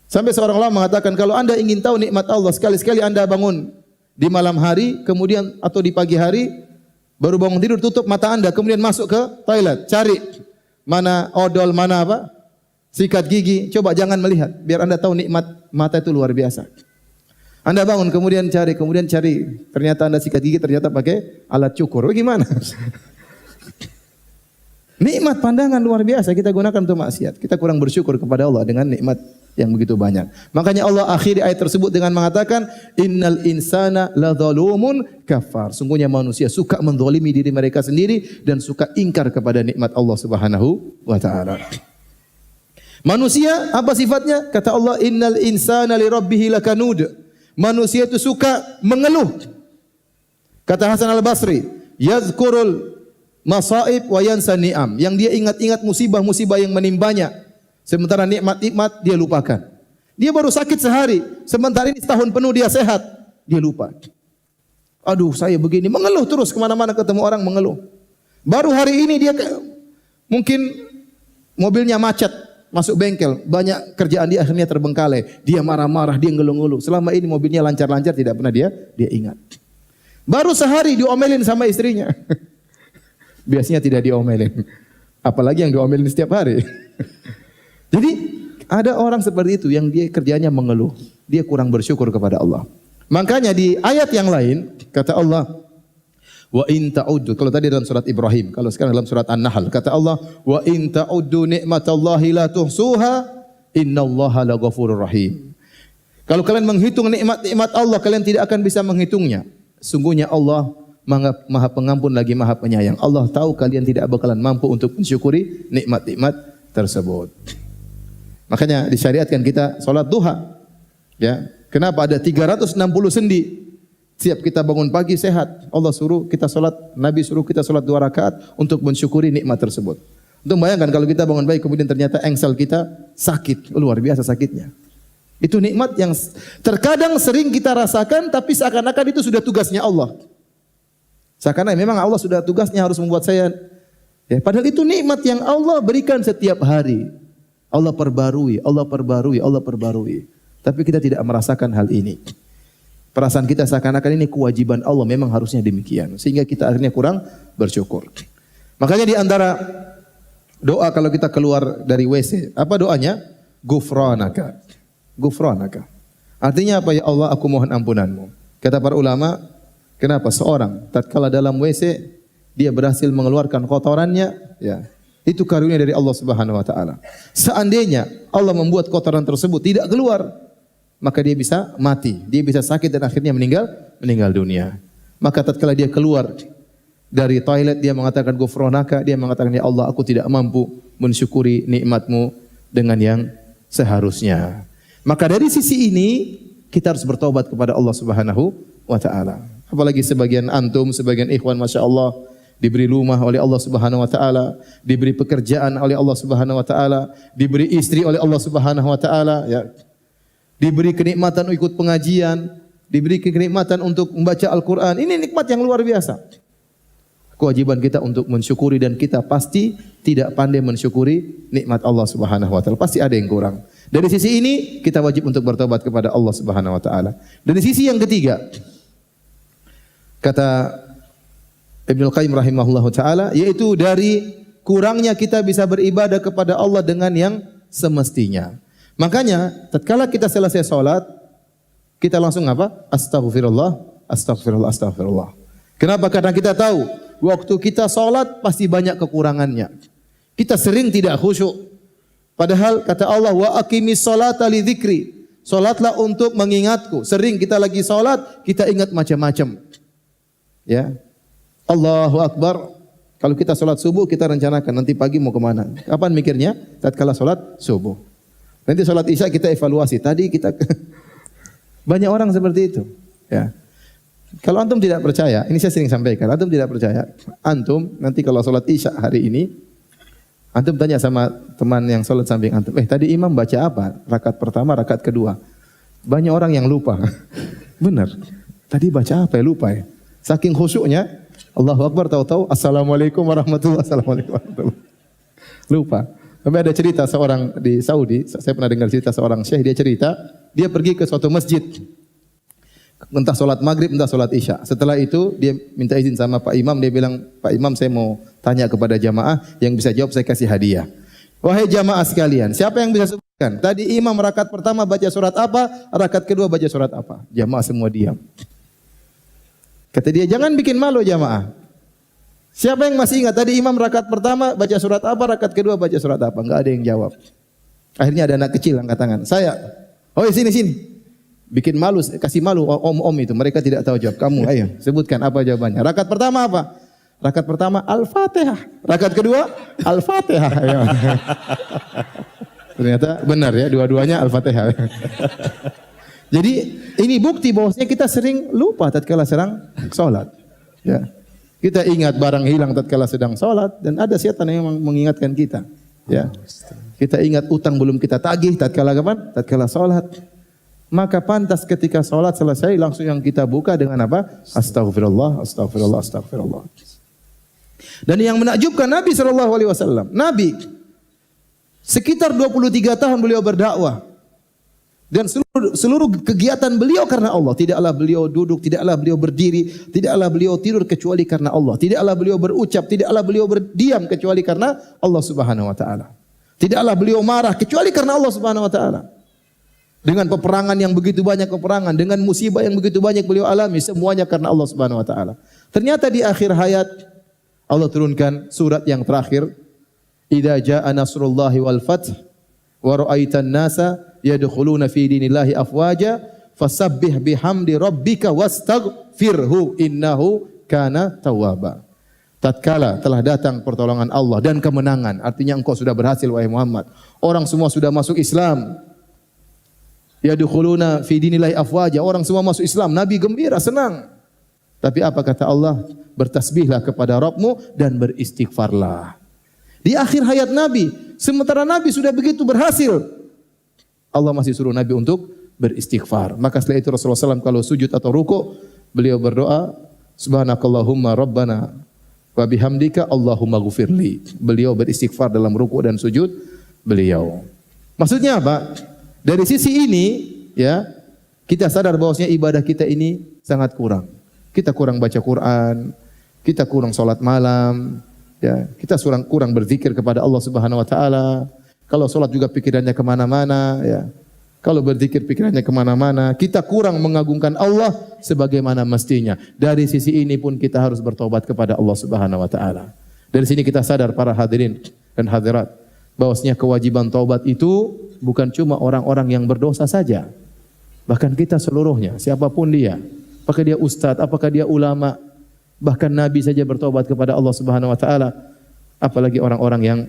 Sampai seorang ulama mengatakan, kalau Anda ingin tahu nikmat Allah, sekali-sekali Anda bangun di malam hari, kemudian atau di pagi hari, baru bangun tidur, tutup mata Anda, kemudian masuk ke toilet, cari mana odol, mana apa, sikat gigi, coba jangan melihat, biar Anda tahu nikmat mata itu luar biasa. Anda bangun, kemudian cari, ternyata Anda sikat gigi, ternyata pakai alat cukur, bagaimana? Nikmat pandangan luar biasa kita gunakan untuk maksiat. Kita kurang bersyukur kepada Allah dengan nikmat yang begitu banyak. Makanya Allah akhiri ayat tersebut dengan mengatakan innal insana ladzalumun kafar. Sungguhnya manusia suka menzalimi diri mereka sendiri dan suka ingkar kepada nikmat Allah Subhanahu wa taala. Manusia apa sifatnya? Kata Allah innal insana lirabbih lakanud. Manusia itu suka mengeluh. Kata Hasan Al-Basri, yazkurul masaib wa yansa ni'am. Yang dia ingat-ingat musibah-musibah yang menimpanya. Sementara nikmat-nikmat dia lupakan. Dia baru sakit sehari, sementara ini setahun penuh dia sehat, dia lupa. Aduh, saya begini, mengeluh terus kemana-mana ketemu orang mengeluh. Baru hari ini dia mungkin mobilnya macet, masuk bengkel, banyak kerjaan dia akhirnya terbengkalai. Dia marah-marah, dia ngeluh-ngeluh. Selama ini mobilnya lancar-lancar, tidak pernah dia ingat. Baru sehari diomelin sama istrinya. Biasanya tidak diomelin. Apalagi yang diomelin setiap hari. Jadi ada orang seperti itu yang dia kerjanya mengeluh. Dia kurang bersyukur kepada Allah. Makanya di ayat yang lain kata Allah, wa in ta'uddu. Kalau tadi dalam surat Ibrahim, kalau sekarang dalam surat An-Nahl kata Allah, wa in ta'uddu ni'matallahi la tuhsuha innallaha laghafurur rahim. Kalau kalian menghitung nikmat-nikmat Allah, kalian tidak akan bisa menghitungnya. Sungguhnya Allah Maha Pengampun lagi Maha Penyayang. Allah tahu kalian tidak bakalan mampu untuk mensyukuri nikmat-nikmat tersebut. Makanya disyariatkan kita salat duha. Ya, kenapa ada 360 sendi? Setiap kita bangun pagi sehat. Allah suruh kita salat, Nabi suruh kita salat 2 rakaat untuk mensyukuri nikmat tersebut. Untuk bayangkan kalau kita bangun pagi kemudian ternyata engsel kita sakit, luar biasa sakitnya. Itu nikmat yang terkadang sering kita rasakan tapi seakan-akan itu sudah tugasnya Allah. Seakan-akan memang Allah sudah tugasnya harus membuat saya, ya, padahal itu nikmat yang Allah berikan setiap hari. Allah perbarui, Allah perbarui, Allah perbarui. Tapi kita tidak merasakan hal ini. Perasaan kita seakan-akan ini kewajiban Allah, memang harusnya demikian. Sehingga kita akhirnya kurang bersyukur. Makanya di antara doa kalau kita keluar dari WC, apa doanya? Ghufranaka. Ghufranaka. Artinya apa? Ya Allah, aku mohon ampunanmu. Kata para ulama, kenapa seorang tatkala dalam WC dia berhasil mengeluarkan kotorannya, ya, itu karunia dari Allah Subhanahu wa taala. Seandainya Allah membuat kotoran tersebut tidak keluar, maka dia bisa mati, dia bisa sakit dan akhirnya meninggal dunia. Maka tatkala dia keluar dari toilet dia mengatakan ghufranaka, dia mengatakan ya Allah, aku tidak mampu mensyukuri nikmat-Mu dengan yang seharusnya. Maka dari sisi ini kita harus bertobat kepada Allah Subhanahu wa taala. Apalagi sebagian antum, sebagian ikhwan Masya Allah diberi rumah oleh Allah Subhanahu wa taala, diberi pekerjaan oleh Allah Subhanahu wa taala, diberi istri oleh Allah Subhanahu wa taala, ya. Diberi kenikmatan ikut pengajian, diberi kenikmatan untuk membaca Al-Qur'an. Ini nikmat yang luar biasa. Kewajiban kita untuk mensyukuri dan kita pasti tidak pandai mensyukuri nikmat Allah Subhanahu wa taala. Pasti ada yang kurang. Dari sisi ini kita wajib untuk bertobat kepada Allah Subhanahu wa taala. Dari sisi yang ketiga, kata Ibnu Qayyim rahimahullahu taala, yaitu dari kurangnya kita bisa beribadah kepada Allah dengan yang semestinya. Makanya tatkala kita selesai salat, kita langsung apa? Astaghfirullah, astaghfirullah, astaghfirullah. Kenapa? Karena kita tahu waktu kita salat pasti banyak kekurangannya. Kita sering tidak khusyuk. Padahal kata Allah, wa aqimis salata li dzikri. Salatlah untuk mengingatku. Sering kita lagi salat, kita ingat macam-macam. Ya. Allahu Akbar. Kalau kita salat subuh, kita rencanakan nanti pagi mau kemana. Kapan mikirnya? Tatkala salat subuh. Nanti salat isya kita evaluasi. Tadi kita banyak orang seperti itu. Ya. Kalau antum tidak percaya, ini saya sering sampaikan. Antum tidak percaya, antum nanti kalau salat isya hari ini, antum tanya sama teman yang salat samping antum, tadi imam baca apa? Rakaat pertama, rakaat kedua. Banyak orang yang lupa. Benar. Tadi baca apa ya? Lupa ya. Saking khusyuknya, Allahu Akbar, tahu-tahu Assalamualaikum warahmatullahi wabarakatuh. Lupa. Sampai ada cerita seorang di Saudi, saya pernah dengar cerita seorang syekh, dia cerita, dia pergi ke suatu masjid. Entah solat maghrib, entah solat isya. Setelah itu dia minta izin sama Pak Imam, dia bilang, Pak Imam saya mau tanya kepada jamaah, yang bisa jawab saya kasih hadiah. Wahai jamaah sekalian, siapa yang bisa sebutkan? Tadi imam rakaat pertama baca surat apa, rakaat kedua baca surat apa? Jamaah semua diam. Kata dia, jangan bikin malu jamaah. Siapa yang masih ingat? Tadi imam rakaat pertama baca surat apa, rakaat kedua baca surat apa? Enggak ada yang jawab. Akhirnya ada anak kecil angkat tangan. Saya, oh sini sini. Bikin malu, kasih malu om-om itu. Mereka tidak tahu jawab. Kamu, ayo sebutkan apa jawabannya. Rakaat pertama apa? Rakaat pertama Al-Fatihah. Rakaat kedua Al-Fatihah. Ternyata benar ya, dua-duanya Al-Fatihah. Jadi ini bukti bahwasanya kita sering lupa tatkala sedang salat. Ya. Kita ingat barang hilang tatkala sedang salat dan ada setan yang mengingatkan kita. Ya. Kita ingat utang belum kita tagih tatkala kapan? Tatkala salat. Maka pantas ketika salat selesai langsung yang kita buka dengan apa? Astaghfirullah, astaghfirullah, astaghfirullah. Dan yang menakjubkan Nabi SAW, Nabi sekitar 23 tahun beliau berdakwah. Dan seluruh kegiatan beliau karena Allah. Tidaklah beliau duduk, tidaklah beliau berdiri, tidaklah beliau tidur kecuali karena Allah. Tidaklah beliau berucap, tidaklah beliau berdiam kecuali karena Allah Subhanahu wa taala. Tidaklah beliau marah kecuali karena Allah Subhanahu wa taala. Dengan peperangan yang begitu banyak peperangan, dengan musibah yang begitu banyak beliau alami, semuanya karena Allah Subhanahu wa taala. Ternyata di akhir hayat Allah turunkan surat yang terakhir, "Idza jaa nasrullahi wal fath wa ra'aitan nasa yadkhuluna fi dinillahi afwaja fasabbih bihamdi rabbika wastaghfirhu innahu kana tawwaba." Tatkala telah datang pertolongan Allah dan kemenangan, artinya engkau sudah berhasil wahai Muhammad. Orang semua sudah masuk Islam. Yadkhuluna fi dinillahi afwaja, orang semua masuk Islam. Nabi gembira, senang. Tapi apa kata Allah? Bertasbihlah kepada Rabbmu dan beristighfarlah. Di akhir hayat Nabi, sementara Nabi sudah begitu berhasil, Allah masih suruh Nabi untuk beristighfar. Maka setelah itu Rasulullah SAW kalau sujud atau ruku, beliau berdoa, Subhanakallahumma Rabbana wa bihamdika Allahumma ghufirli. Beliau beristighfar dalam ruku dan sujud beliau. Maksudnya apa? Dari sisi ini, ya, kita sadar bahwasanya ibadah kita ini sangat kurang. Kita kurang baca Quran, kita kurang salat malam, ya, kita kurang berzikir kepada Allah Subhanahu wa taala. Kalau salat juga pikirannya kemana-mana, ya. Kalau berzikir pikirannya kemana-mana, kita kurang mengagungkan Allah sebagaimana mestinya. Dari sisi ini pun kita harus bertobat kepada Allah Subhanahu wa taala. Dari sini kita sadar para hadirin dan hadirat bahwasanya kewajiban taubat itu bukan cuma orang-orang yang berdosa saja. Bahkan kita seluruhnya, siapapun dia, apakah dia ustadz, apakah dia ulama, bahkan Nabi saja bertobat kepada Allah Subhanahu wa taala, apalagi orang-orang yang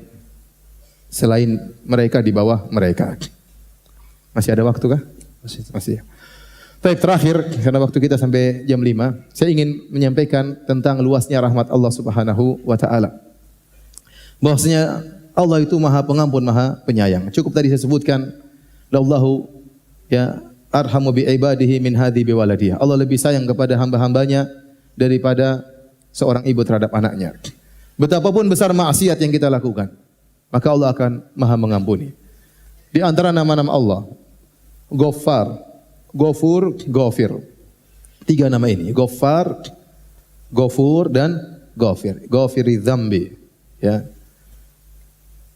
selain mereka di bawah mereka. Masih ada waktu kah? Masih. Baik, terakhir karena waktu kita sampai jam 5, saya ingin menyampaikan tentang luasnya rahmat Allah Subhanahu wa taala. Bahwasanya Allah itu Maha Pengampun, Maha Penyayang. Cukup tadi saya sebutkan, Allahu ya arhamu bi ibadihi min hadhi bi waladiyah. Allah lebih sayang kepada hamba-hambanya daripada seorang ibu terhadap anaknya. Betapapun besar maksiat yang kita lakukan, maka Allah akan Maha mengampuni. Di antara nama-nama Allah, Ghaffar, Ghafur, Ghafir. 3 nama ini, Ghaffar, Ghafur dan Ghafir. Ghafiri dzambi, ya.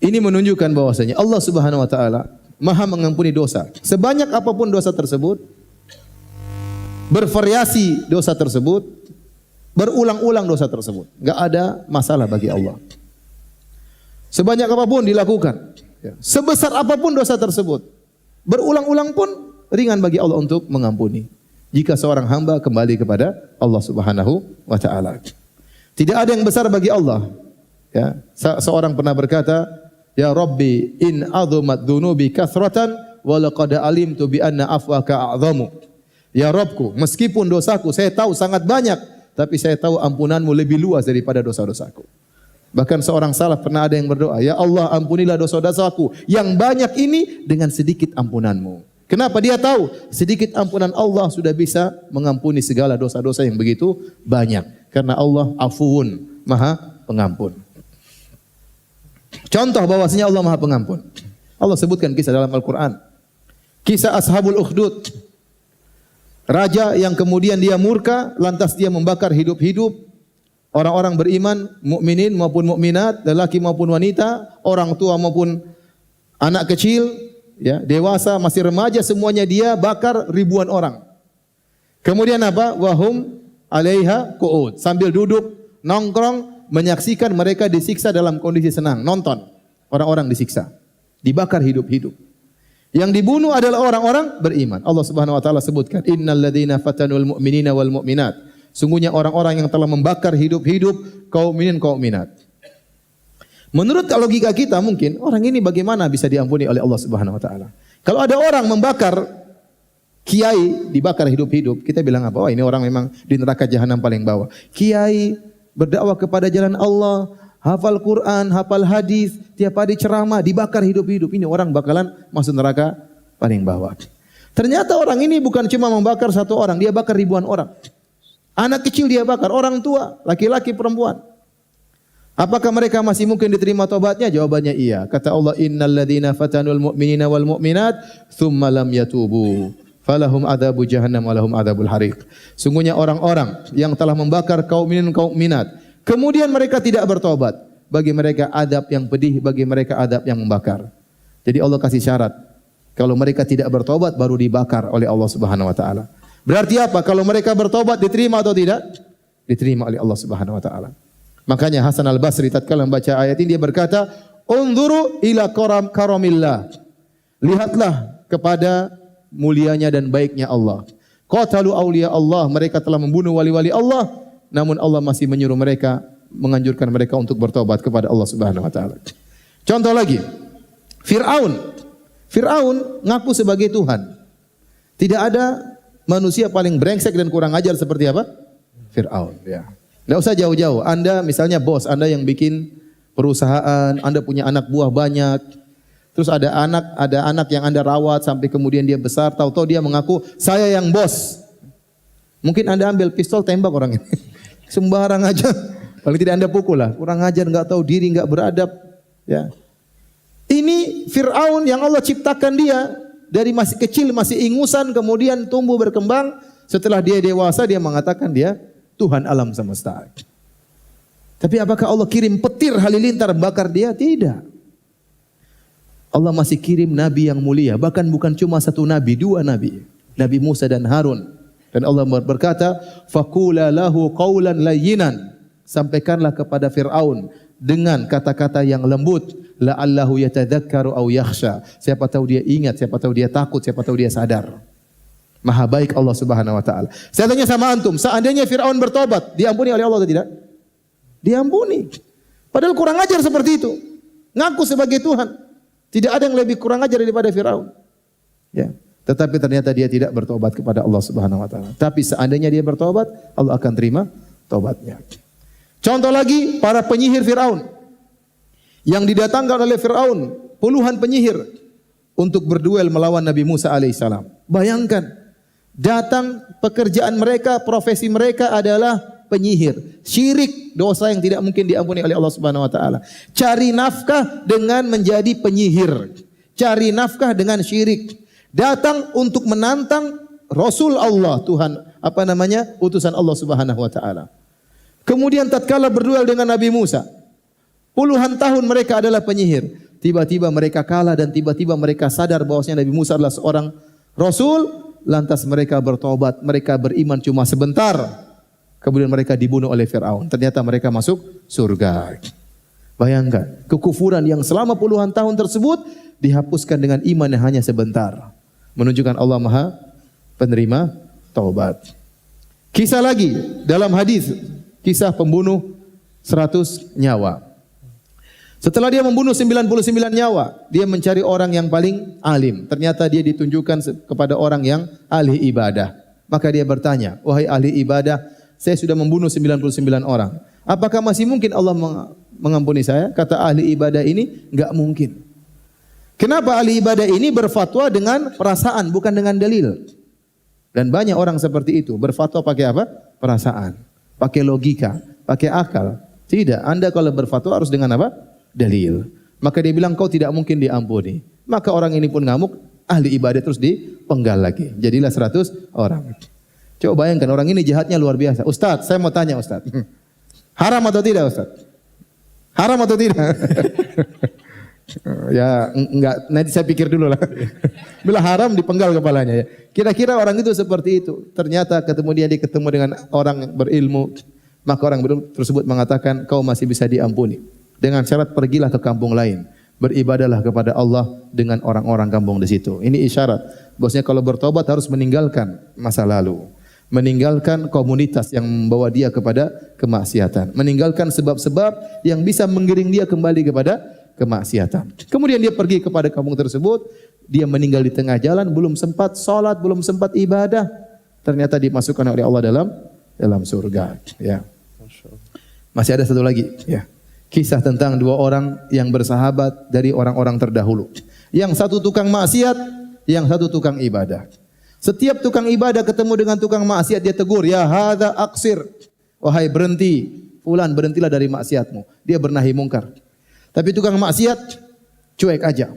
Ini menunjukkan bahwasanya Allah Subhanahu wa taala Maha mengampuni dosa. Sebanyak apapun dosa tersebut, bervariasi dosa tersebut, berulang-ulang dosa tersebut, enggak ada masalah bagi Allah. Sebanyak apapun dilakukan, sebesar apapun dosa tersebut, berulang-ulang pun ringan bagi Allah untuk mengampuni. Jika seorang hamba kembali kepada Allah Subhanahu wa taala. Tidak ada yang besar bagi Allah. Ya, seorang pernah berkata, "Ya Rabbi, in azumat dzunubi kathratan wa laqad alimtu bi anna afwaka a'zamu." Ya Rabbku, meskipun dosaku saya tahu sangat banyak, tapi saya tahu ampunanmu lebih luas daripada dosa-dosaku. Bahkan seorang salaf pernah ada yang berdoa, "Ya Allah, ampunilah dosa-dosaku yang banyak ini dengan sedikit ampunanmu." Kenapa? Dia tahu sedikit ampunan Allah sudah bisa mengampuni segala dosa-dosa yang begitu banyak. Karena Allah afuun, Maha Pengampun. Contoh bahwasanya Allah Maha Pengampun. Allah sebutkan kisah dalam Al-Quran. Kisah Ashabul Ukhdud. Raja yang kemudian dia murka, lantas dia membakar hidup-hidup orang-orang beriman, mukminin maupun mukminat, lelaki maupun wanita, orang tua maupun anak kecil, ya, dewasa, masih remaja, semuanya dia bakar ribuan orang. Kemudian apa? Wahum 'alaiha qu'ud. Sambil duduk, nongkrong, menyaksikan mereka disiksa dalam kondisi senang, nonton orang-orang disiksa. dibakar hidup-hidup. Yang dibunuh adalah orang-orang beriman. Allah Subhanahu wa taala sebutkan, "Innal ladzina fatanul mu'minina wal mu'minat." Sungguhnya orang-orang yang telah membakar hidup-hidup kaum mukminin kaum mukminat. Menurut logika kita mungkin orang ini bagaimana bisa diampuni oleh Allah Subhanahu wa taala? Kalau ada orang membakar kiai, dibakar hidup-hidup, kita bilang apa? Oh, ini orang memang di neraka jahanam paling bawah. Kiai berdakwah kepada jalan Allah, hafal Quran, hafal hadis, tiap hari ceramah, dibakar hidup-hidup. Ini orang bakalan masuk neraka paling bawah. Ternyata orang ini bukan cuma membakar satu orang, dia bakar ribuan orang. Anak kecil dia bakar, orang tua, laki-laki, perempuan. Apakah mereka masih mungkin diterima taubatnya? Jawabannya iya. Kata Allah, "Innal ladzina fatanul mu'minina wal mu'minat tsumma lam yatubu falahum adzabu jahannam wa lahum adzabul hariq." Sungguhnya orang-orang yang telah membakar kaum mukminin kaum mukminat, kemudian mereka tidak bertobat, bagi mereka adab yang pedih, bagi mereka adab yang membakar. Jadi Allah kasih syarat. Kalau mereka tidak bertobat baru dibakar oleh Allah Subhanahu wa taala. Berarti apa? Kalau mereka bertobat diterima atau tidak? Diterima oleh Allah Subhanahu wa taala. Makanya Hasan Al-Basri tatkala membaca ayat ini dia berkata, "Unzuru ila karamillah." Lihatlah kepada mulianya dan baiknya Allah. Qatalu awliya Allah, mereka telah membunuh wali-wali Allah, namun Allah masih menyuruh mereka, menganjurkan mereka untuk bertobat kepada Allah Subhanahu wa taala. Contoh lagi, Fir'aun. Fir'aun ngaku sebagai Tuhan. Tidak ada manusia paling brengsek dan kurang ajar seperti apa? Fir'aun, ya. Tidak usah jauh-jauh. Anda misalnya bos, Anda yang bikin perusahaan, Anda punya anak buah banyak. Terus ada anak yang Anda rawat sampai kemudian dia besar, tahu-tahu dia mengaku saya yang bos. Mungkin Anda ambil pistol tembak orang ini. Sembarang aja. Paling tidak Anda pukul lah. Kurang ajar, enggak tahu diri, enggak beradab, ya. Ini Fir'aun yang Allah ciptakan dia dari masih kecil, masih ingusan, kemudian tumbuh berkembang. Setelah dia dewasa dia mengatakan dia Tuhan alam semesta. Tapi apakah Allah kirim petir halilintar bakar dia? Tidak. Allah masih kirim nabi yang mulia. Bahkan bukan cuma satu nabi, dua nabi. Nabi Musa dan Harun. Dan Allah berkata, "Faqula lahu qawlan layyinan." Sampaikanlah kepada Fir'aun dengan kata-kata yang lembut. La'allahu yatadzakkaru aw yakhsha. Siapa tahu dia ingat, siapa tahu dia takut, siapa tahu dia sadar. Maha baik Allah Subhanahu wa taala. Saya tanya sama antum, seandainya Fir'aun bertobat, diampuni oleh Allah atau tidak? Diampuni. Padahal kurang ajar seperti itu. Ngaku sebagai Tuhan. Tidak ada yang lebih kurang ajar daripada Fir'aun. Ya. Tetapi ternyata dia tidak bertobat kepada Allah Subhanahu wa taala. Tapi seandainya dia bertobat, Allah akan terima taubatnya. Contoh lagi, para penyihir Fir'aun. Yang didatangkan oleh Fir'aun, puluhan penyihir untuk berduel melawan Nabi Musa alaihissalam. Bayangkan, datang pekerjaan mereka, profesi mereka adalah penyihir. Syirik, dosa yang tidak mungkin diampuni oleh Allah Subhanahu wa taala. Cari nafkah dengan menjadi penyihir. Cari nafkah dengan syirik. Datang untuk menantang Rasul Allah, Tuhan, utusan Allah Subhanahu wa taala. Kemudian tatkala berduel dengan Nabi Musa, puluhan tahun mereka adalah penyihir. Tiba-tiba mereka kalah dan tiba-tiba mereka sadar bahwasanya Nabi Musa adalah seorang Rasul. Lantas mereka bertobat, mereka beriman cuma sebentar. Kemudian mereka dibunuh oleh Fir'aun. Ternyata mereka masuk surga. Bayangkan, kekufuran yang selama puluhan tahun tersebut dihapuskan dengan iman yang hanya sebentar. Menunjukkan Allah Maha penerima taubat. Kisah lagi dalam hadis, kisah pembunuh 100 nyawa. Setelah dia membunuh 99 nyawa, dia mencari orang yang paling alim. Ternyata dia ditunjukkan kepada orang yang ahli ibadah. Maka dia bertanya, "Wahai ahli ibadah, saya sudah membunuh 99 orang. Apakah masih mungkin Allah mengampuni saya?" Kata ahli ibadah ini, "Enggak mungkin." Kenapa ahli ibadah ini berfatwa dengan perasaan, bukan dengan dalil? Dan banyak orang seperti itu, berfatwa pakai apa? Perasaan, pakai logika, pakai akal. Tidak, Anda kalau berfatwa harus dengan apa? Dalil. Maka dia bilang kau tidak mungkin diampuni. Maka orang ini pun ngamuk, ahli ibadah terus dipenggal lagi. Jadilah 100 orang. Coba bayangkan orang ini jahatnya luar biasa. Ustaz, saya mau tanya Ustaz. Haram atau tidak Ustaz? Haram atau tidak? Ya enggak, nanti saya pikir dulu lah. Bila haram dipenggal kepalanya ya. Kira-kira orang itu seperti itu. Ternyata dia ketemu dengan orang berilmu. Maka orang berilmu tersebut mengatakan kau masih bisa diampuni. Dengan syarat pergilah ke kampung lain. beribadahlah kepada Allah dengan orang-orang kampung di situ. Ini isyarat. Bosnya kalau bertobat harus meninggalkan masa lalu. Meninggalkan komunitas yang membawa dia kepada kemaksiatan. Meninggalkan sebab-sebab yang bisa menggiring dia kembali kepada kemaksiatan. Kemudian dia pergi kepada kampung tersebut. Dia meninggal di tengah jalan. Belum sempat sholat, belum sempat ibadah. Ternyata dimasukkan oleh Allah dalam surga. Ya. Masih ada satu lagi. Ya. Kisah tentang dua orang yang bersahabat dari orang-orang terdahulu. Yang satu tukang maksiat, yang satu tukang ibadah. Setiap tukang ibadah ketemu dengan tukang maksiat, dia tegur, ya hadza aqsir. Wahai berhenti, fulan berhentilah dari maksiatmu. Dia bernahi mungkar. Tapi tukang maksiat cuek aja.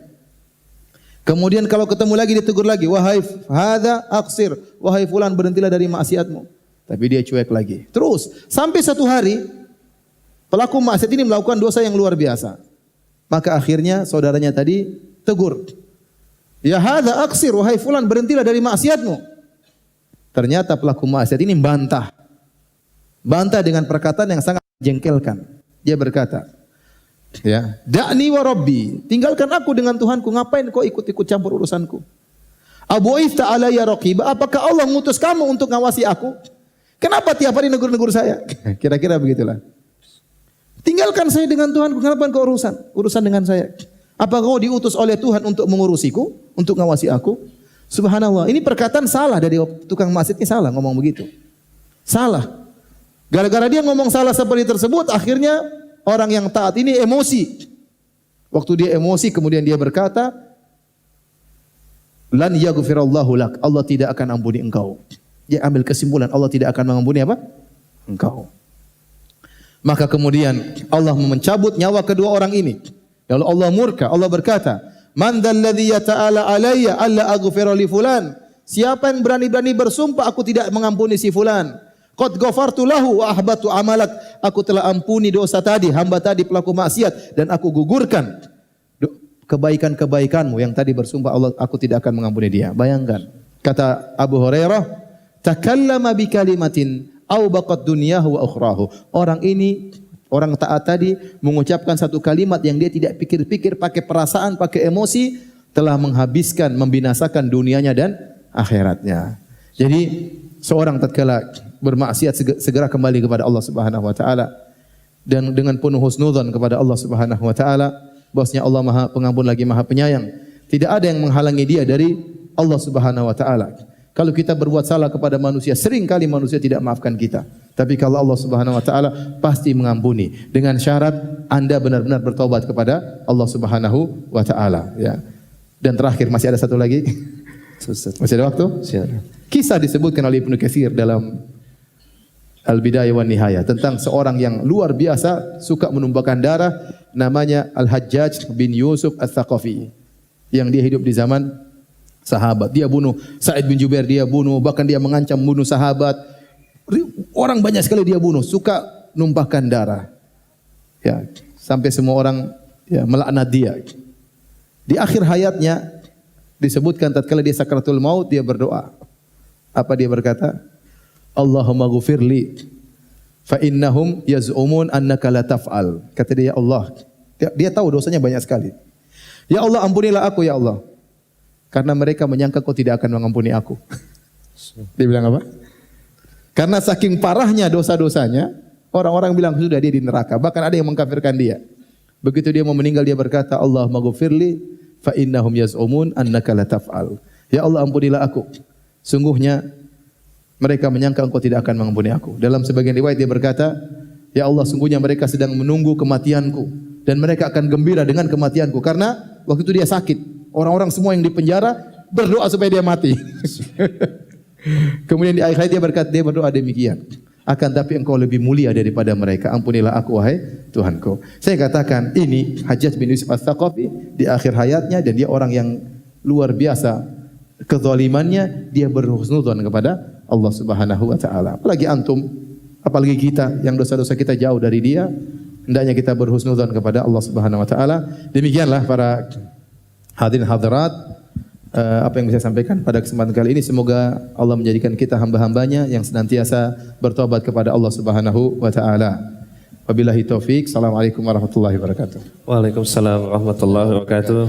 Kemudian kalau ketemu lagi ditegur lagi, wahai hadza aqsir. Wahai fulan berhentilah dari maksiatmu. Tapi dia cuek lagi. Terus sampai satu hari pelaku maksiat ini melakukan dosa yang luar biasa. Maka akhirnya saudaranya tadi tegur. Ya hadza aqsir, wahai fulan berhentilah dari maksiatmu. Ternyata pelaku maksiat ini bantah. Bantah dengan perkataan yang sangat menjengkelkan. Dia berkata, ya, da'ni wa rabbi, tinggalkan aku dengan Tuhanku, ngapain kau ikut-ikut campur urusanku? Abu ifta alayya raqiba, apakah Allah mengutus kamu untuk ngawasi aku? Kenapa tiap hari negur-negur saya? Kira-kira begitulah. Tinggalkan saya dengan Tuhanku, kenapa kau urusan dengan saya? Apa kau diutus oleh Tuhan untuk mengurusiku, untuk ngawasi aku? Subhanallah, ini perkataan salah dari tukang maksiat ini, salah ngomong begitu. Salah. Gara-gara dia ngomong salah seperti tersebut, akhirnya orang yang taat ini emosi. Waktu dia emosi, kemudian dia berkata, lan yaghfirallahu lak, Allah tidak akan ampuni engkau. Dia ambil kesimpulan, Allah tidak akan mengampuni apa? Engkau. Maka kemudian Allah mencabut nyawa kedua orang ini. Lalu Allah murka, Allah berkata, "Man dzalladzi yata'ala alayya alla aghfira li fulan?" Siapa yang berani-berani bersumpah aku tidak mengampuni si fulan? Qad ghafartu lahu wa ahbatu amalak. Aku telah ampuni dosa tadi, hamba tadi pelaku maksiat, dan aku gugurkan kebaikan-kebaikanmu yang tadi bersumpah Allah aku tidak akan mengampuni dia. Bayangkan, kata Abu Hurairah, takallama bi kalimatin au baqat dunyahu wa ukhrahu. Orang ini, orang taat tadi mengucapkan satu kalimat yang dia tidak pikir-pikir, pakai perasaan, pakai emosi, telah menghabiskan, membinasakan dunianya dan akhiratnya. Jadi seorang tatkala bermaksiat segera kembali kepada Allah Subhanahu wa taala dan dengan penuh husnudzon kepada Allah Subhanahu wa taala, bahwasanya Allah Maha Pengampun lagi Maha Penyayang. Tidak ada yang menghalangi dia dari Allah Subhanahu wa taala. Kalau kita berbuat salah kepada manusia, sering kali manusia tidak maafkan kita. Tapi kalau Allah Subhanahu wa taala pasti mengampuni dengan syarat Anda benar-benar bertobat kepada Allah Subhanahu wa taala, ya. Dan terakhir masih ada satu lagi. Masih ada waktu? Kisah disebutkan oleh Ibnu Katsir dalam Al-Bidayah wan Nihayah tentang seorang yang luar biasa suka menumpahkan darah, namanya Al-Hajjaj bin Yusuf Ats-Tsaqafi. Yang dia hidup di zaman sahabat. Dia bunuh Sa'id bin Jubair, dia bunuh, bahkan dia mengancam bunuh sahabat. Orang banyak sekali dia bunuh, suka numpahkan darah. Ya, sampai semua orang ya melaknat dia. Di akhir hayatnya disebutkan tatkala dia sakratul maut, dia berdoa. Apa dia berkata? Allahumma ghufirli fa innahum yaz'umun annaka la taf'al. Kata dia, ya Allah, dia tahu dosanya banyak sekali. Ya Allah, ampunilah aku ya Allah. Karena mereka menyangka kau tidak akan mengampuni aku. Dia bilang apa? Karena saking parahnya dosa-dosanya, orang-orang bilang sudah dia di neraka. Bahkan ada yang mengkafirkan dia. Begitu dia mau meninggal, dia berkata, Allahumma ghufirli fa innahum yaz'umun annaka la taf'al. Ya Allah, ampunilah aku. Sungguhnya mereka menyangka engkau tidak akan mengampuni aku. Dalam sebagian riwayat dia berkata, ya Allah, sungguhnya mereka sedang menunggu kematianku dan mereka akan gembira dengan kematianku karena waktu itu dia sakit. Orang-orang semua yang di penjara berdoa supaya dia mati. Kemudian di akhir dia berkata, dia berdoa demikian. Akan tapi engkau lebih mulia daripada mereka. Ampunilah aku wahai Tuhanku. Saya katakan ini Hajjaj bin Yusuf Ats-Tsaqafi di akhir hayatnya, dan dia orang yang luar biasa kezalimannya, dia berhusnudzon kepada Allah Subhanahu wa taala. Apalagi antum, apalagi kita yang dosa-dosa kita jauh dari dia, hendaknya kita berhusnudzon kepada Allah Subhanahu wa taala. Demikianlah para hadirin hadirat, apa yang bisa saya sampaikan pada kesempatan kali ini. Semoga Allah menjadikan kita hamba-hambanya yang senantiasa bertobat kepada Allah Subhanahu wa taala. Wabillahi taufik. Assalamualaikum warahmatullahi wabarakatuh. Waalaikumsalam warahmatullahi wabarakatuh.